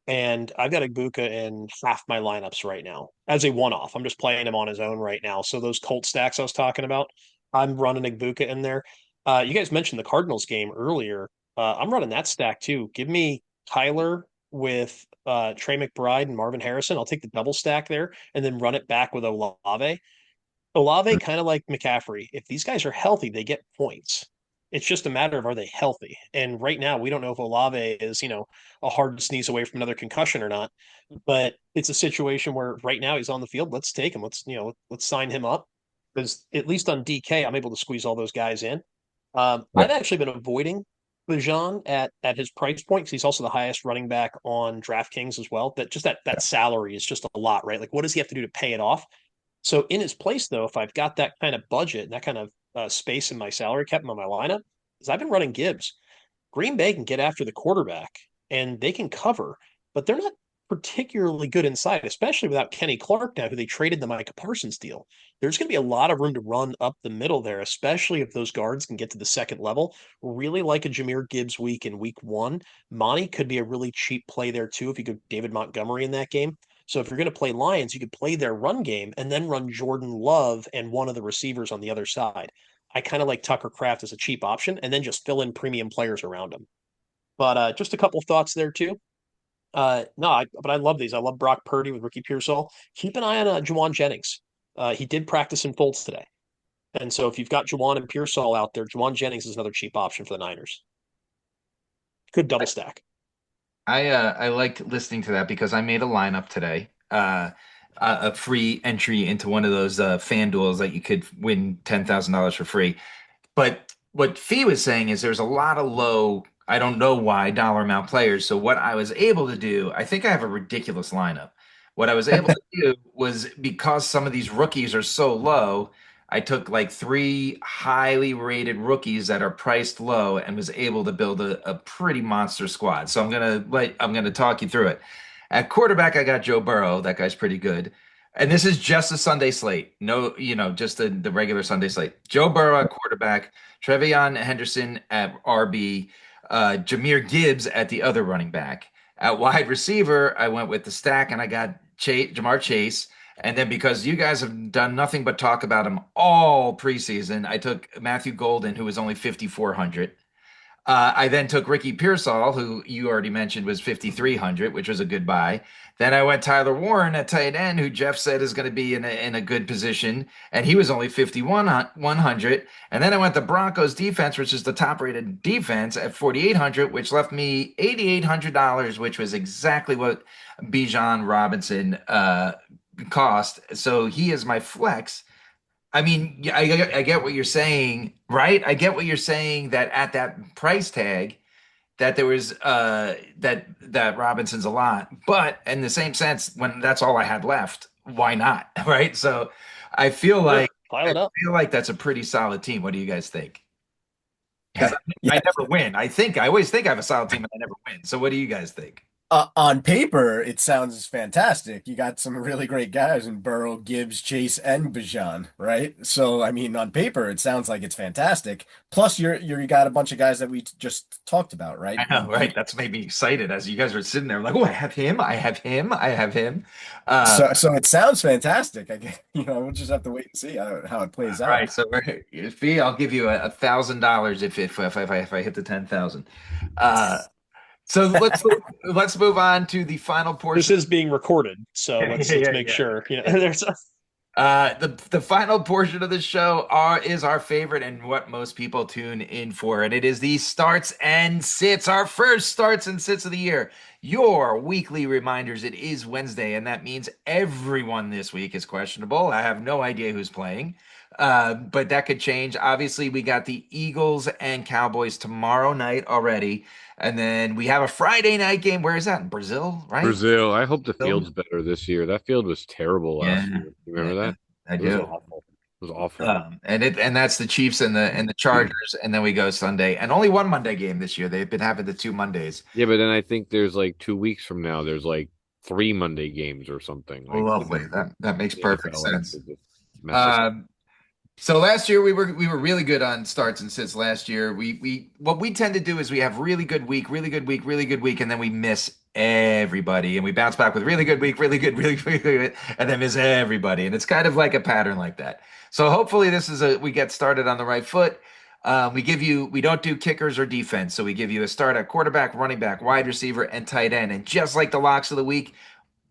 And I've got Igbuka in half my lineups right now as a one-off. I'm just playing him on his own right now. So those Colt stacks I was talking about, I'm running Igbuka in there. You guys mentioned the Cardinals game earlier. I'm running that stack too. Give me Tyler with Trey McBride and Marvin Harrison. I'll take the double stack there and then run it back with Olave. Olave, kind of like McCaffrey, if these guys are healthy, they get points. It's just a matter of are they healthy? And right now, we don't know if Olave is, a hard sneeze away from another concussion or not. But it's a situation where right now he's on the field. Let's take him. Let's sign him up because at least on DK, I'm able to squeeze all those guys in. I've actually been avoiding Bijan at his price point because he's also the highest running back on DraftKings as well. That salary is just a lot, right? Like, what does he have to do to pay it off? So in his place, though, if I've got that kind of budget and that kind of space in my salary cap on my lineup, is I've been running Gibbs. Green Bay can get after the quarterback and they can cover, but they're not particularly good inside, especially without Kenny Clark now, who they traded the Micah Parsons deal. There's going to be a lot of room to run up the middle there, especially if those guards can get to the second level. Really like a Jahmyr Gibbs week in week one. Monty could be a really cheap play there too if you go David Montgomery in that game. So if you're going to play Lions, you could play their run game and then run Jordan Love and one of the receivers on the other side. I kind of like Tucker Kraft as a cheap option and then just fill in premium players around him. But just a couple thoughts there too. But I love these. I love Brock Purdy with Ricky Pearsall. Keep an eye on Juwan Jennings. He did practice in Fultz today. And so if you've got Juwan and Pearsall out there, Juwan Jennings is another cheap option for the Niners. Good double stack. I liked listening to that because I made a lineup today, a free entry into one of those FanDuels that you could win $10,000 for free. But what Fee was saying is there's a lot of low, I don't know why, dollar amount players. So what I was able to do, I think I have a ridiculous lineup. What I was able to do was because some of these rookies are so low, I took like three highly rated rookies that are priced low and was able to build a pretty monster squad. So I'm gonna talk you through it. At quarterback, I got Joe Burrow. That guy's pretty good. And this is just a Sunday slate. No, just the regular Sunday slate. Joe Burrow at quarterback, Trevion Henderson at RB, Jahmyr Gibbs at the other running back. At wide receiver, I went with the stack and I got Jamar Chase. And then because you guys have done nothing but talk about him all preseason, I took Matthew Golden, who was only 5,400. I then took Ricky Pearsall, who you already mentioned was 5,300, which was a good buy. Then I went Tyler Warren at tight end, who Jeff said is going to be in a good position, and he was only 5,100. And then I went the Broncos defense, which is the top-rated defense, at 4,800, which left me $8,800, which was exactly what Bijan Robinson cost. So he is my flex. I mean, yeah, I get what you're saying, right? I get what you're saying that at that price tag, that there was that Robinson's a lot, but in the same sense, when that's all I had left, why not? Right? So I feel Sure, like pile I it up. feel like that's a pretty solid team. What do you guys think? Because Yeah. I Yeah. never win. I always think I have a solid team and I never win. So what do you guys think? On paper, it sounds fantastic. You got some really great guys in Burrow, Gibbs, Chase, and Bijan, right? So, I mean, on paper, it sounds like it's fantastic. Plus, you got a bunch of guys that we just talked about, right? I know, right? That's made me excited as you guys were sitting there, like, oh, I have him, I have him, I have him. Uh, So it sounds fantastic. I guess, we'll just have to wait and see how it plays right. out. So fee, I'll give you $1,000 if I hit the 10,000. Uh, so let's move on to the final This portion. is being recorded, so Yeah, let's make yeah. sure. There's The final portion of the show is our favorite and what most people tune in for, and it is the starts and sits, our first starts and sits of the year. Your weekly reminders. It is Wednesday, and that means everyone this week is questionable. I have no idea who's playing, but that could change. Obviously, we got the Eagles and Cowboys tomorrow night already, and then we have a Friday night game. Where is that? In Brazil, right? Brazil. I hope the Brazil? field's better this year. That field was terrible Yeah, last year. You yeah, remember that? I It was do. awful. It was awful. And that's the Chiefs and the Chargers, and then we go Sunday, and only one Monday game this year. They've been having the two Mondays. Yeah, but then I think there's like 2 weeks from now, there's like 3 Monday games or something. Like Lovely. That makes the perfect NFL likes sense. to just mess us up. Um, so last year we were really good on starts and sits. Last year we what we tend to do is we have really good week, really good week, really good week, and then we miss everybody, and we bounce back with really good week, really good, really good, and then miss everybody, and it's kind of like a pattern like that. So hopefully this is we get started on the right foot. We don't do kickers or defense, so we give you a start at quarterback, running back, wide receiver, and tight end, and just like the locks of the week,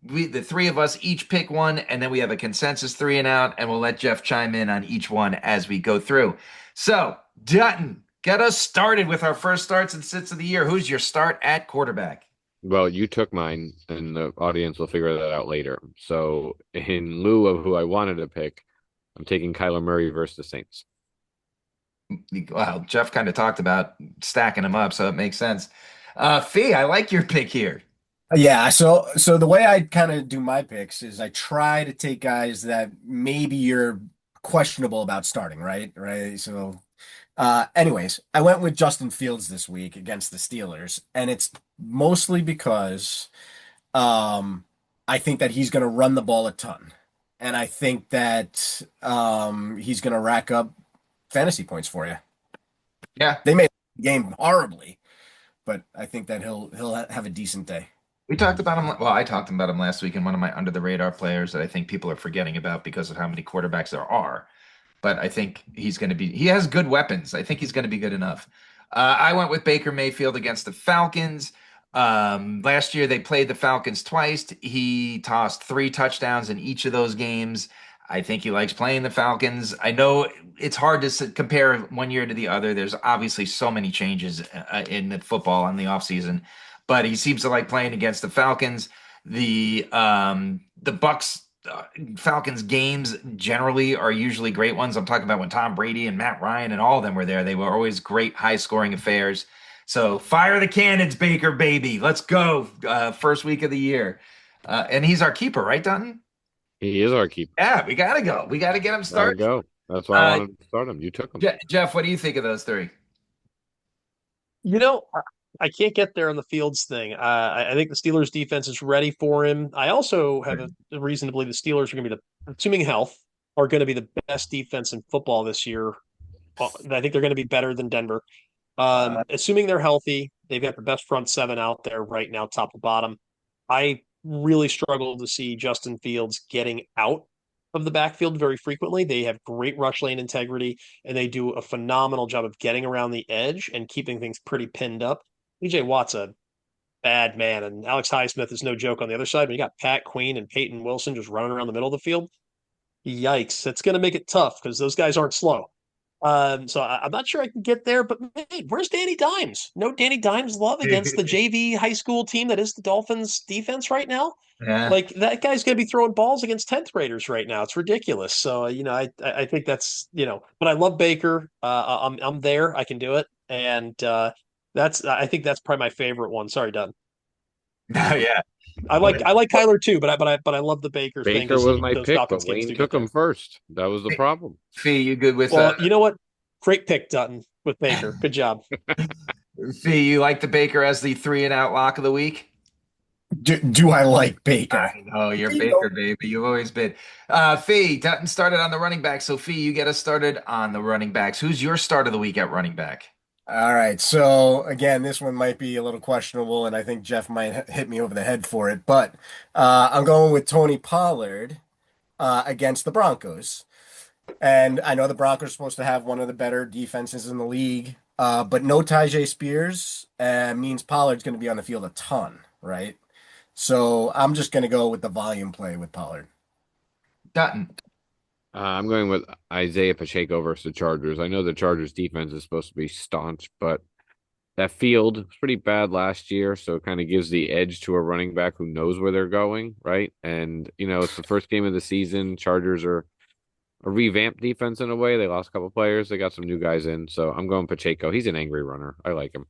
the three of us each pick one, and then we have a consensus three and out, and we'll let Jeff chime in on each one as we go through. So, Dutton, get us started with our first starts and sits of the year. Who's your start at quarterback? Well, you took mine, and the audience will figure that out later. So, in lieu of who I wanted to pick, I'm taking Kyler Murray versus the Saints. Well, Jeff kind of talked about stacking them up, so it makes sense. Fee, I like your pick here. Yeah, so the way I kind of do my picks is I try to take guys that maybe you're questionable about starting, right? Right. So anyways, I went with Justin Fields this week against the Steelers, and it's mostly because I think that he's gonna run the ball a ton. And I think that he's gonna rack up fantasy points for you. Yeah, They made the game horribly, but I think that he'll have a decent day. we talked about him. Well, I talked about him last week in one of my under the radar players that I think people are forgetting about because of how many quarterbacks there are. But I think he has good weapons. I think he's going to be good enough. I went with Baker Mayfield against the Falcons. Last year they played the Falcons twice. He tossed 3 touchdowns in each of those games. I think he likes playing the Falcons. I know it's hard to compare one year to the other. There's obviously so many changes in the football in the offseason, but he seems to like playing against the Falcons. The Bucks Falcons games generally are usually great ones. I'm talking about when Tom Brady and Matt Ryan and all of them were there. They were always great, high scoring affairs. So fire the cannons, Baker, baby. Let's go. First week of the year. And he's our keeper, right, Dutton? He is our keeper. Yeah, we got to go. We got to get him Gotta started. go. That's why I wanted to start him. You took him. Jeff, what do you think of those three? I can't get there on the Fields thing. I think the Steelers defense is ready for him. I also have a reason to believe the Steelers are going to be assuming health, are going to be the best defense in football this year. I think they're going to be better than Denver. Assuming they're healthy, they've got the best front seven out there right now, top to bottom. I really struggle to see Justin Fields getting out of the backfield very frequently. They have great rush lane integrity, and they do a phenomenal job of getting around the edge and keeping things pretty pinned up. TJ Watt's a bad man, and Alex Highsmith is no joke on the other side. But you got Pat Queen and Peyton Wilson just running around the middle of the field. Yikes. That's going to make it tough because those guys aren't slow. So I'm not sure I can get there, but man, where's Danny Dimes? No Danny Dimes love against the JV high school team that is the Dolphins defense right now. Yeah. Like that guy's going to be throwing balls against 10th graders right now. It's ridiculous. So, I think that's, but I love Baker. I'm there. I can do it. And I think that's probably my favorite one. Sorry, Dunn. Yeah. I like Kyler too, but I love the Baker thing Baker because was my those pick, Falcons but games Wayne do get took him there. first. That was the problem. Fee, you good with Well, you know what? Great pick, Dutton, with Baker. Good job. Fee, you like the Baker as the 3-and-out lock of the week? Do I like Baker? I know you're You Baker, baby. You've always been. Fee, Dutton started on the running back. So Fee, you get us started on the running backs. Who's your start of the week at running back? All right. So again, this one might be a little questionable, and I think Jeff might hit me over the head for it. But I'm going with Tony Pollard against the Broncos. And I know the Broncos are supposed to have one of the better defenses in the league, but no Tyjae Spears means Pollard's going to be on the field a ton, right? So I'm just going to go with the volume play with Pollard. Dutton. I'm going with Isaiah Pacheco versus the Chargers. I know the Chargers defense is supposed to be staunch, but that field was pretty bad last year, so it kind of gives the edge to a running back who knows where they're going, right? And it's the first game of the season. Chargers are a revamped defense in a way. They lost a couple players. They got some new guys in, so I'm going Pacheco. He's an angry runner. I like him.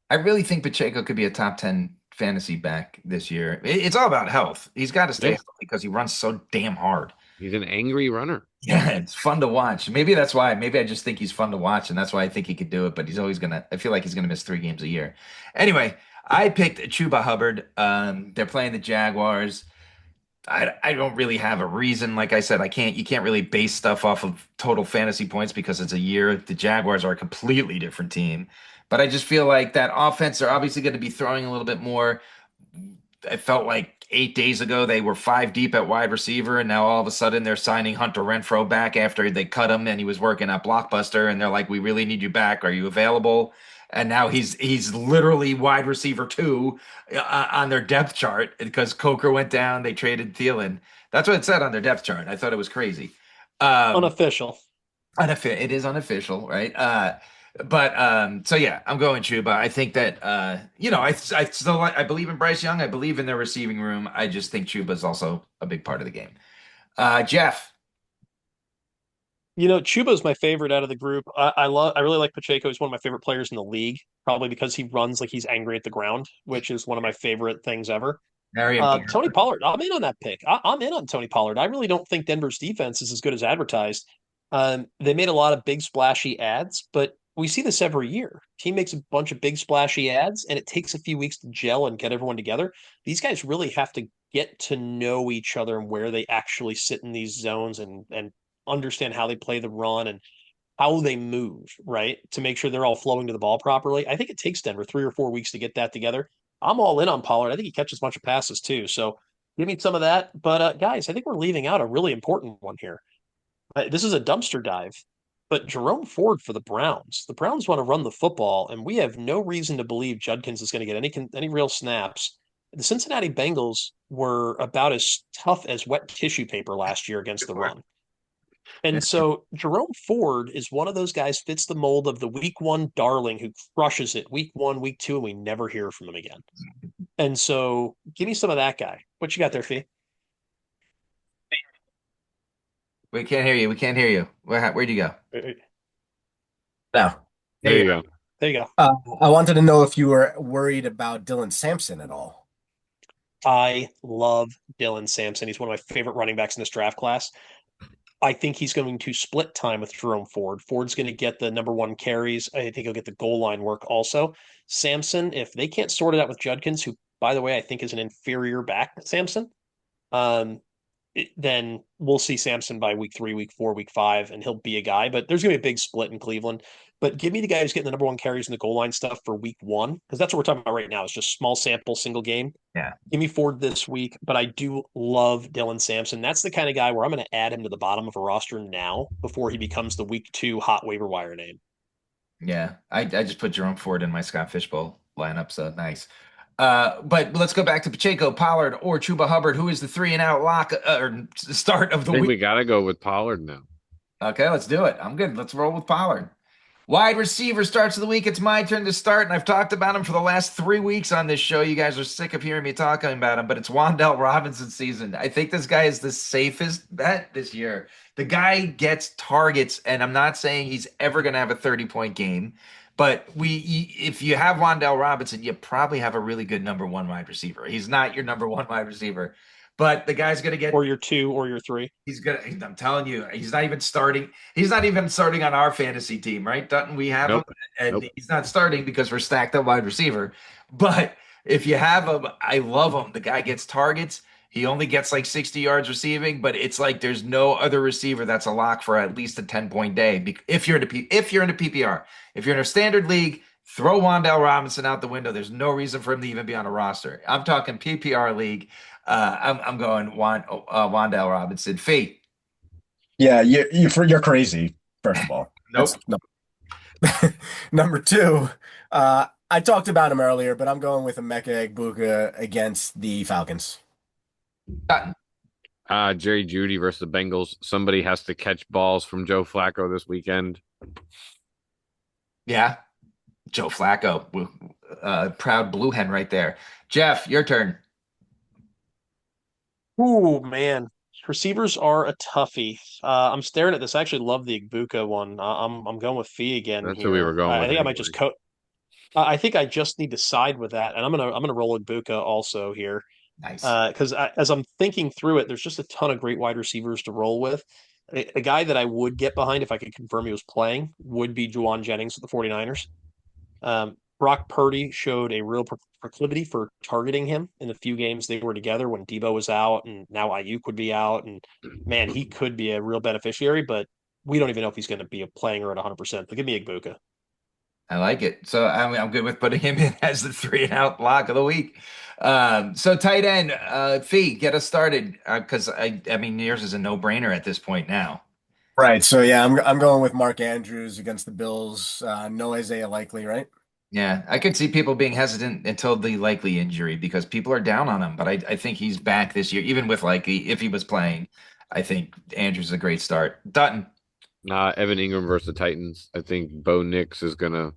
I really think Pacheco could be a top 10 fantasy back this year. It's all about health. He's got to stay Yeah. healthy because he runs so damn hard. He's an angry runner. Yeah, it's fun to watch. Maybe that's why. Maybe I just think he's fun to watch, and that's why I think he could do it. But he's always gonna. I feel like he's gonna miss 3 games a year. Anyway, I picked Chuba Hubbard. They're playing the Jaguars. I don't really have a reason. Like I said, you can't really base stuff off of total fantasy points because it's a year. The Jaguars are a completely different team. But I just feel like that offense, they're obviously going to be throwing a little bit more. I felt like 8 days ago they were 5 deep at wide receiver, and now all of a sudden they're signing Hunter Renfrow back after they cut him and he was working at Blockbuster, and they're like, "We really need you back. Are you available?" And now he's literally wide receiver 2 on their depth chart because Coker went down. They traded Thielen. That's what it said on their depth chart. I thought it was crazy. Unofficial. It is unofficial, right? So yeah, I'm going Chuba. I think that I believe in Bryce Young. I believe in their receiving room. I just think Chuba is also a big part of the game. Jeff. Chuba is my favorite out of the group. I really like Pacheco. He's one of my favorite players in the league, probably because he runs like he's angry at the ground, which is one of my favorite things ever. Very important. Tony Pollard, I'm in on that pick. I'm in on Tony Pollard. I really don't think Denver's defense is as good as advertised. They made a lot of big splashy ads, but we see this every year. Team makes a bunch of big splashy ads, and it takes a few weeks to gel and get everyone together. These guys really have to get to know each other and where they actually sit in these zones and understand how they play the run and how they move, right? To make sure they're all flowing to the ball properly. I think it takes Denver 3 or 4 weeks to get that together. I'm all in on Pollard. I think he catches a bunch of passes too. So give me some of that. But guys, I think we're leaving out a really important one here. This is a dumpster dive, but Jerome Ford for the Browns. The Browns want to run the football, and we have no reason to believe Judkins is going to get any real snaps. The Cincinnati Bengals were about as tough as wet tissue paper last year against the run. And so Jerome Ford is one of those guys, fits the mold of the week 1 darling who crushes it week 1, week 2, and we never hear from him again. And so give me some of that guy. What you got there, Fee? We can't hear you. We can't hear you. Where'd you go? Now, There you go. There you go. I wanted to know if you were worried about Dylan Sampson at all. I love Dylan Sampson. He's one of my favorite running backs in this draft class. I think he's going to split time with Jerome Ford. Ford's going to get the number 1 carries. I think he'll get the goal line work also. Sampson, if they can't sort it out with Judkins, who, by the way, I think is an inferior back to Sampson, then we'll see Sampson by week 3, week 4, week 5, and he'll be a guy. But there's going to be a big split in Cleveland. But give me the guy who's getting the number 1 carries in the goal line stuff for week 1, because that's what we're talking about right now. It's just small sample, single game. Yeah. Give me Ford this week, but I do love Dylan Sampson. That's the kind of guy where I'm going to add him to the bottom of a roster now before he becomes the week 2 hot waiver wire name. Yeah, I just put Jerome Ford in my Scott Fishbowl lineup, so nice. But let's go back to Pacheco, Pollard, or Chuba Hubbard. Who is the 3-and-out lock or start of the I think week? we got to go with Pollard now. Okay, let's do it. I'm good. Let's roll with Pollard. Wide receiver starts of the week. It's my turn to start, and I've talked about him for the last 3 weeks on this show. You guys are sick of hearing me talking about him, but it's Wan'Dale Robinson season. I think this guy is the safest bet this year. The guy gets targets, and I'm not saying he's ever going to have a 30-point game, but if you have Wan'Dale Robinson, you probably have a really good number one wide receiver. He's not your number one wide receiver, but the guy's going to get Or your 2 or your 3. He's gonna. I'm telling you, he's not even starting. He's not even starting on our fantasy team, right, Dutton? We have him, Nope. and Nope. he's not starting because we're stacked up wide receiver. But if you have him, I love him. The guy gets targets. He only gets like 60 yards receiving, but it's like there's no other receiver that's a lock for at least a 10-point day. If you're in a PPR, if you're in a standard league, throw Wan'Dale Robinson out the window. There's no reason for him to even be on a roster. I'm talking PPR league. I'm going Wan'Dale Robinson. Fee. Yeah, you're crazy. First of all, Nope. number two. I talked about him earlier, but I'm going with Emeka Egbuka against the Falcons. Jerry Jeudy versus the Bengals. Somebody has to catch balls from Joe Flacco this weekend. Yeah, Joe Flacco, proud blue hen right there. Jeff, your turn. Ooh, man. Receivers are a toughie. I'm staring at this. I actually love the Igbuka one. I'm going with Fee again That's who we were here. going I with think I might anyway. just I think I just need to side with that, and I'm gonna roll Igbuka also here. Nice. Because as I'm thinking through it, there's just a ton of great wide receivers to roll with. A guy that I would get behind if I could confirm he was playing would be Juwan Jennings with the 49ers. Brock Purdy showed a real proclivity for targeting him in the few games they were together when Debo was out, and now Ayuk would be out. And man, he could be a real beneficiary, but we don't even know if he's going to be playing or at 100%. But give me Igbuka. I like it. So I'm good with putting him in as the 3-and-out lock of the week. So tight end, Fee, get us started because I mean yours is a no-brainer at this point now. Right. So yeah, I'm going with Mark Andrews against the Bills. No Isaiah Likely, right? Yeah, I could see people being hesitant until the likely injury because people are down on him. But I think he's back this year, even with likely if he was playing. I think Andrews is a great start. Dutton. Evan Ingram versus the Titans. I think Bo Nix is gonna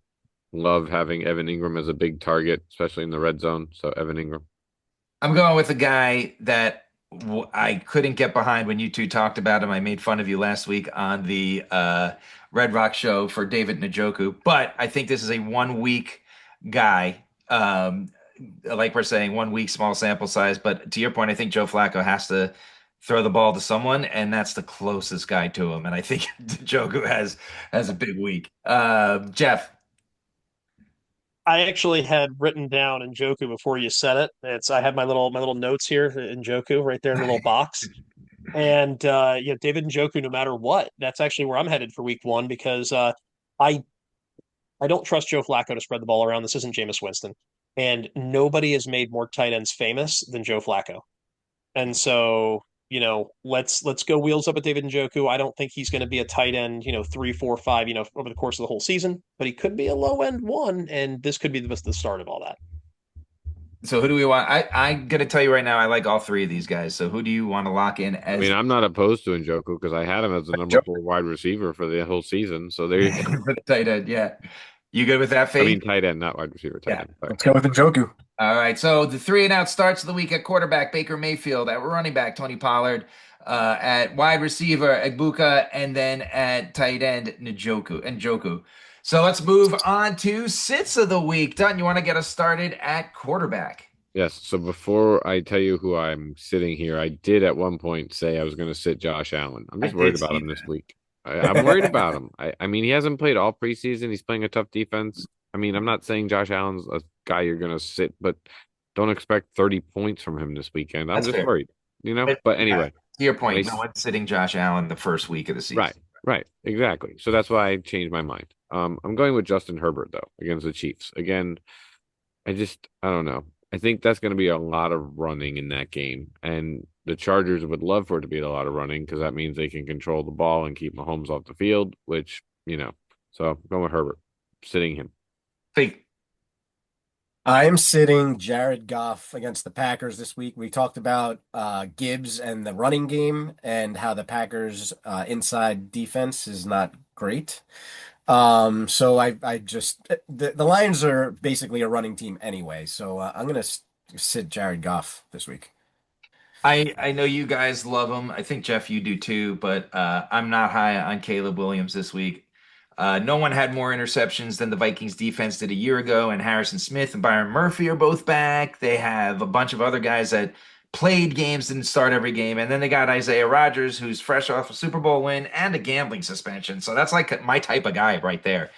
love having Evan Ingram as a big target, especially in the red zone. So Evan Ingram. I'm going with a guy that I couldn't get behind when you two talked about him. I made fun of you last week on the Red Rock show for David Njoku, but I think this is a 1 week guy. Like we're saying, 1 week, small sample size. But to your point, I think Joe Flacco has to throw the ball to someone, and that's the closest guy to him. And I think Njoku has a big week. Jeff. I actually had written down Njoku before you said it. I have my little notes here Njoku right there in the little box. And yeah, David Njoku, no matter what, that's actually where I'm headed for week one because I I don't trust Joe Flacco to spread the ball around. This isn't Jameis Winston, and nobody has made more tight ends famous than Joe Flacco. And so let's go wheels up with David Njoku. I don't think he's going to be a tight end, 3, 4, 5, over the course of the whole season, but he could be a low end one, and this could be the start of all that. So who do we want? I'm gonna tell you right now, I like all three of these guys. So who do you want to lock in I as mean, I'm not opposed to Njoku because I had him as the number 4 wide receiver for the whole season. So there you go. for the tight end? Yeah, you good with that, I Fade? mean, tight end, not wide receiver. Tight Yeah. end. Sorry. Let's go with Njoku. All right. So the 3-and-out starts of the week at quarterback, Baker Mayfield. At running back, Tony Pollard. At wide receiver, Egbuka, and then at tight end, Njoku. So let's move on to sits of the week. Dutton, you want to get us started at quarterback? Yes. So before I tell you who I'm sitting here, I did at one point say I was going to sit Josh Allen. I'm just I worried did about see him this that. week. I'm worried about him. I mean, he hasn't played all preseason. He's playing a tough defense. I mean, I'm not saying Josh Allen's a guy you're going to sit, but don't expect 30 points from him this weekend. I'm That's just fair. worried, But Yeah, anyway, to your point, nice. no one's sitting Josh Allen the first week of the season. Right, exactly. So that's why I changed my mind. I'm going with Justin Herbert though against the Chiefs. Again, I don't know. I think that's going to be a lot of running in that game, and the Chargers would love for it to be a lot of running because that means they can control the ball and keep Mahomes off the field. Which. So I'm going with Herbert, sitting him. Fake. I am sitting Jared Goff against the Packers this week. We talked about Gibbs and the running game and how the Packers inside defense is not great. So I just the Lions are basically a running team anyway. So I'm gonna sit Jared Goff this week. I know you guys love him. I think Jeff, you do too, but I'm not high on Caleb Williams this week. No one had more interceptions than the Vikings defense did a year ago, and Harrison Smith and Byron Murphy are both back. They have a bunch of other guys that played games, didn't start every game, and then they got Isaiah Rodgers, who's fresh off a Super Bowl win and a gambling suspension. So that's like my type of guy right there.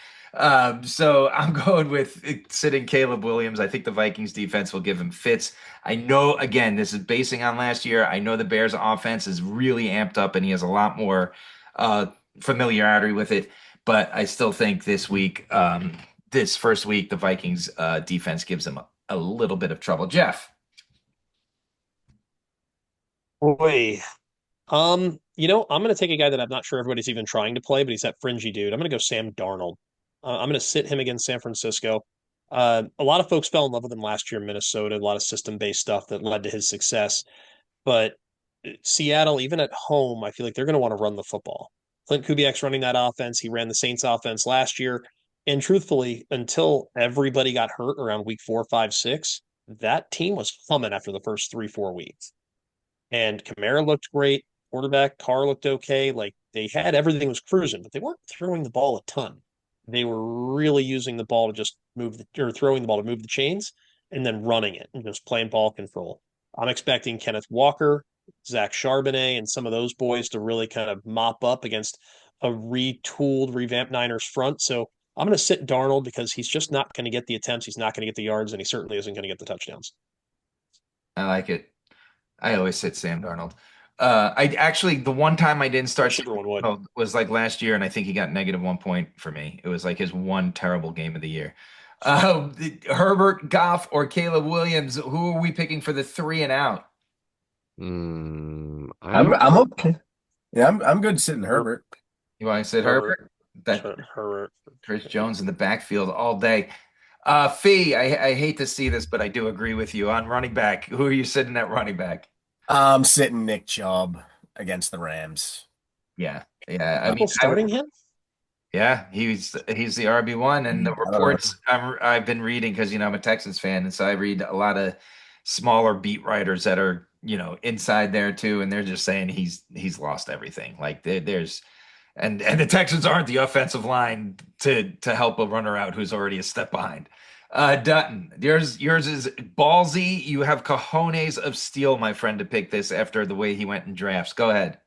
So I'm going with sitting Caleb Williams. I think the Vikings defense will give him fits. I know, again, this is basing on last year. I know the Bears offense is really amped up and he has a lot more uh, familiarity with it. But I still think this week, this first week, the Vikings defense gives him a little bit of trouble. Jeff. Boy, I'm going to take a guy that I'm not sure everybody's even trying to play, but he's that fringy dude. I'm going to go Sam Darnold. I'm going to sit him against San Francisco. A lot of folks fell in love with him last year in Minnesota, a lot of system-based stuff that led to his success. But Seattle, even at home, I feel like they're going to want to run the football. Clint Kubiak's running that offense. He ran the Saints offense last year. And truthfully, until everybody got hurt around week 4, 5, 6, that team was humming after the first 3, 4 weeks. And Kamara looked great. Quarterback Carr looked okay. Like they had everything was cruising, but they weren't throwing the ball a ton. They were really using the ball to just move or throwing the ball to move the chains and then running it and just playing ball control. I'm expecting Kenneth Walker, Zach Charbonnet, and some of those boys to really kind of mop up against a retooled, revamped Niners front. So I'm going to sit Darnold because he's just not going to get the attempts. He's not going to get the yards, and he certainly isn't going to get the touchdowns. I like it. I always sit Sam Darnold. I actually the one time I didn't start Wish everyone would. Darnold was like last year, and I think he got -1 point for me. It was like his one terrible game of the year. Herbert, Goff, or Caleb Williams, who are we picking for the three and out? I'm okay. Yeah, I'm good sitting Herbert. You want to sit Herbert. Herbert? That Herbert. Chris Jones in the backfield all day. Fee, I hate to see this, but I do agree with you on running back. Who are you sitting at running back? I'm sitting Nick Chubb against the Rams. Yeah, yeah. I mean, People starting him? yeah, he's the RB1, and the reports I've been reading because I'm a Texans fan, and so I read a lot of smaller beat writers that are inside there too, and they're just saying he's lost everything. Like there's and the Texans aren't the offensive line to help a runner out who's already a step behind. Dutton, yours is ballsy. You have cojones of steel, my friend, to pick this after the way he went in drafts. Go ahead.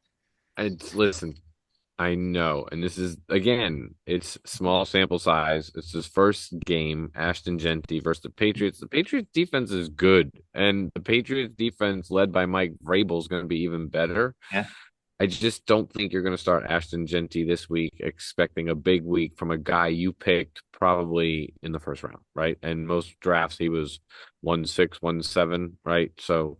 Listen, I know, and this is again, it's small sample size. It's his first game, Ashton Genty versus the Patriots. The Patriots defense is good, and the Patriots defense led by Mike Vrabel is going to be even better. Yeah. I just don't think you're going to start Ashton Genty this week, expecting a big week from a guy you picked probably in the first round, right? And most drafts he was 1-6, 1-7, right? So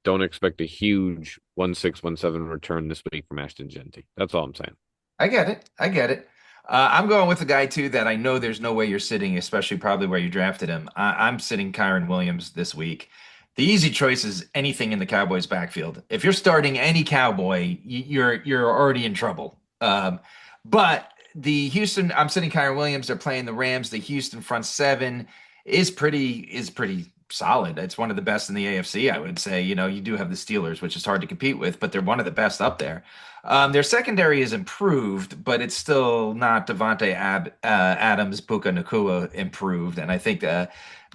don't expect a huge 1-6, 1-7 return this week from Ashton Genty. That's all I'm saying. I get it. I get it. I'm going with a guy too that I know there's no way you're sitting, especially probably where you drafted him. I'm sitting Kyron Williams this week. The easy choice is anything in the Cowboys backfield. If you're starting any Cowboy, you're already in trouble. But the Houston, I'm sitting Kyron Williams. They're playing the Rams. The Houston front seven is pretty solid. It's one of the best in the AFC, I would say. You do have the Steelers, which is hard to compete with, but they're one of the best up there. Their secondary is improved, but it's still not Devontae Adams, Puka Nacua improved. And I think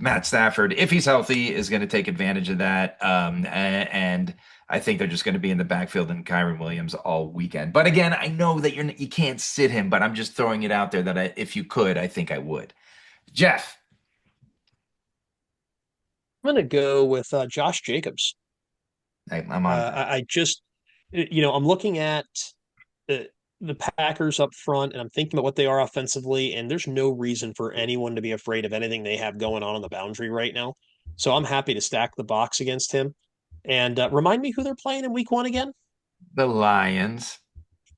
Matt Stafford, if he's healthy, is going to take advantage of that. And I think they're just going to be in the backfield and Kyron Williams all weekend. But again, I know that you can't sit him, but I'm just throwing it out there that if you could, I think I would. Jeff. I'm going to go with Josh Jacobs. I'm on. I just, I'm looking at the Packers up front, and I'm thinking about what they are offensively, and there's no reason for anyone to be afraid of anything they have going on the boundary right now. So I'm happy to stack the box against him. And remind me who they're playing in week 1 again? The Lions.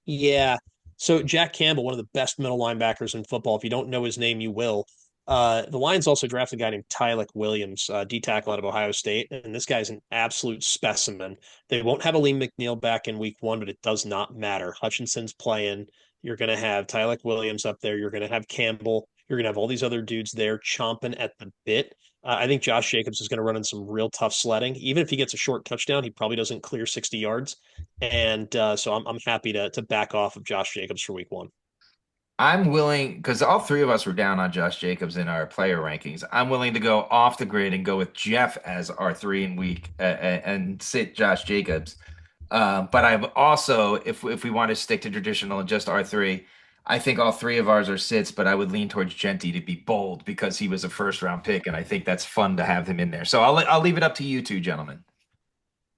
Yeah. So Jack Campbell, one of the best middle linebackers in football. If you don't know his name, you will. The Lions also drafted a guy named Tyleik Williams, D tackle out of Ohio State, and this guy's an absolute specimen. They won't have Aleem McNeil back in week 1, but it does not matter. Hutchinson's playing. You're going to have Tyleik Williams up there. You're going to have Campbell. You're going to have all these other dudes there chomping at the bit. I think Josh Jacobs is going to run in some real tough sledding. Even if he gets a short touchdown, he probably doesn't clear 60 yards. And so I'm happy to back off of Josh Jacobs for week 1. I'm willing, because all three of us were down on Josh Jacobs in our player rankings. I'm willing to go off the grid and go with Jeff as our 3 in week and sit Josh Jacobs. But I've also, if we want to stick to traditional and just R3, I think all 3 of ours are sits, but I would lean towards Genty to be bold because he was a first round pick, and I think that's fun to have him in there. So I'll leave it up to you two, gentlemen.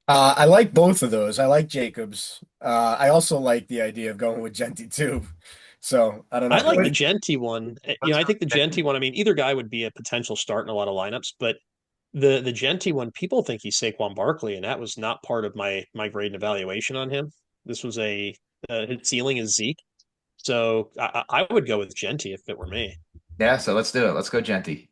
I like both of those. I like Jacobs. I also like the idea of going with Genty too. So I don't know. I like the Genty one. I think the Genty one, I mean, either guy would be a potential start in a lot of lineups, but the Genty one, people think he's Saquon Barkley, and that was not part of my grade and evaluation on him. This was his ceiling is Zeke. So I would go with Genty if it were me. Yeah, so let's do it. Let's go Genty.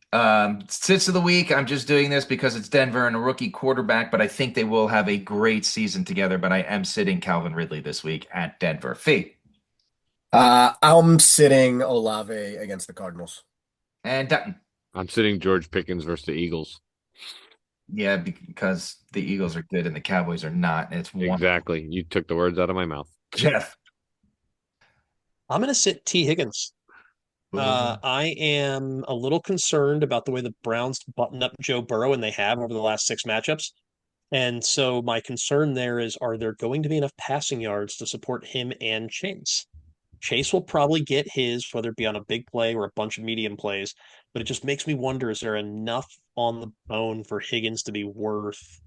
Sits of the week. I'm just doing this because it's Denver and a rookie quarterback, but I think they will have a great season together. But I am sitting Calvin Ridley this week at Denver. Fee. I'm sitting Olave against the Cardinals. And Dutton. I'm sitting George Pickens versus the Eagles. Yeah, because the Eagles are good and the Cowboys are not. And it's exactly. You took the words out of my mouth. Jeff. I'm going to sit T. Higgins. I am a little concerned about the way the Browns button up Joe Burrow, and they have over the last 6 matchups. And so my concern there is, are there going to be enough passing yards to support him and Chase? Chase will probably get his, whether it be on a big play or a bunch of medium plays, but it just makes me wonder, is there enough on the bone for Higgins to be worth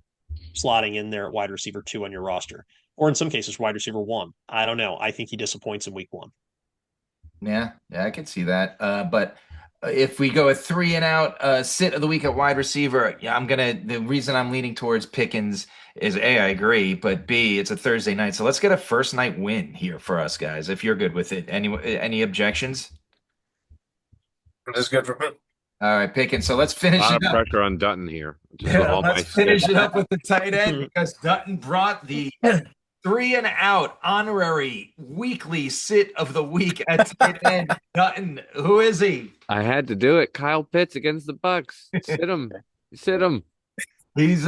slotting in there at wide receiver 2 on your roster? Or in some cases, wide receiver 1. I don't know. I think he disappoints in week 1. Yeah, I can see that. But if we go a 3 and out, sit of the week at wide receiver, yeah, the reason I'm leaning towards Pickens is A, I agree, but B, it's a Thursday night. So let's get a first night win here for us guys, if you're good with it. Any objections? This is good for me. All right, Pickens. So let's finish A lot it of up. pressure on Dutton here. Let's finish it up with the tight end because Dutton brought the 3 and out honorary weekly sit of the week at tight end. Dutton, who is he? I had to do it. Kyle Pitts against the Bucks. Sit him. Sit him. This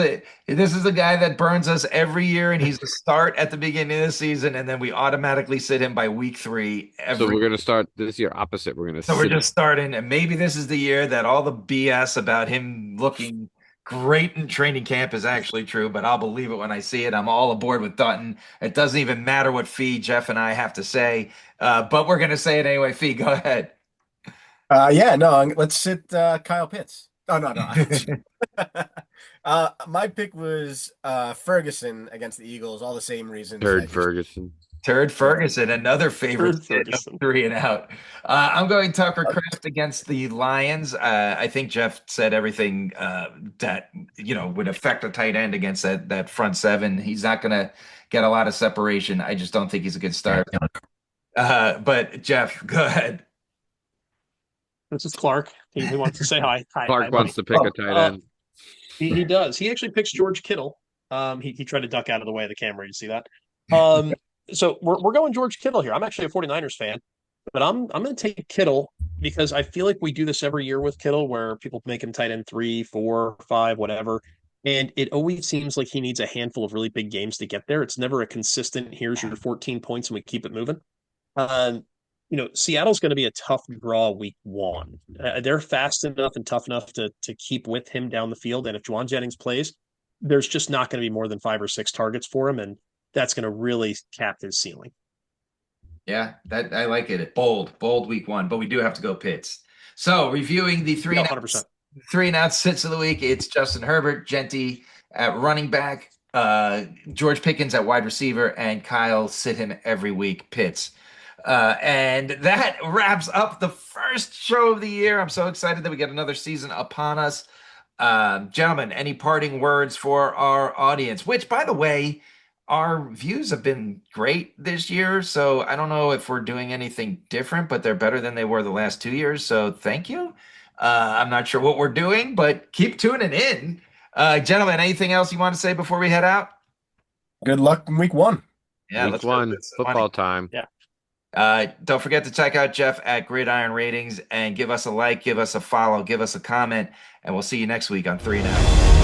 is a guy that burns us every year, and he's a start at the beginning of the season, and then we automatically sit him by week 3. So we're going to start this year opposite. We're just starting, and maybe this is the year that all the BS about him looking great in training camp is actually true, but I'll believe it when I see it. I'm all aboard with Dutton. It doesn't even matter what Fee, Jeff, and I have to say, but we're going to say it anyway. Fee, go ahead. Let's sit Kyle Pitts. Oh, no. My pick was Ferguson against the Eagles, all the same reasons. Turd Ferguson, another favorite sit of 3 and out. I'm going Tucker Kraft against the Lions. I think Jeff said everything that would affect a tight end against that front 7. He's not going to get a lot of separation. I just don't think he's a good start. But Jeff, go ahead. This is Clark. He wants to say hi. Clark wants to pick a tight end. He does. He actually picks George Kittle. He tried to duck out of the way of the camera. You see that? So we're going George Kittle here. I'm actually a 49ers fan, but I'm going to take Kittle because I feel like we do this every year with Kittle where people make him tight end 3, 4, 5, whatever. And it always seems like he needs a handful of really big games to get there. It's never a consistent, here's your 14 points and we keep it moving. Seattle's going to be a tough draw week 1. They're fast enough and tough enough to keep with him down the field. And if Juwan Jennings plays, there's just not going to be more than 5 or 6 targets for him. And that's going to really cap his ceiling. Yeah, that I like it. Bold week 1, but we do have to go Pitts. So reviewing the 3 and out sits of the week, it's Justin Herbert, Genty at running back, George Pickens at wide receiver, and Kyle sit him every week, Pitts. And that wraps up the first show of the year. I'm so excited that we get another season upon us. Gentlemen, any parting words for our audience? Which, by the way, our views have been great this year, so I don't know if we're doing anything different, but they're better than they were the last 2 years, so thank you. I'm not sure what we're doing, but keep tuning in. Gentlemen, anything else you want to say before we head out? Good luck in week 1. Yeah, Week let's one, go. football time. Don't forget to check out Jeff at Gridiron Ratings and give us a like, give us a follow, give us a comment, and we'll see you next week on 3 Now.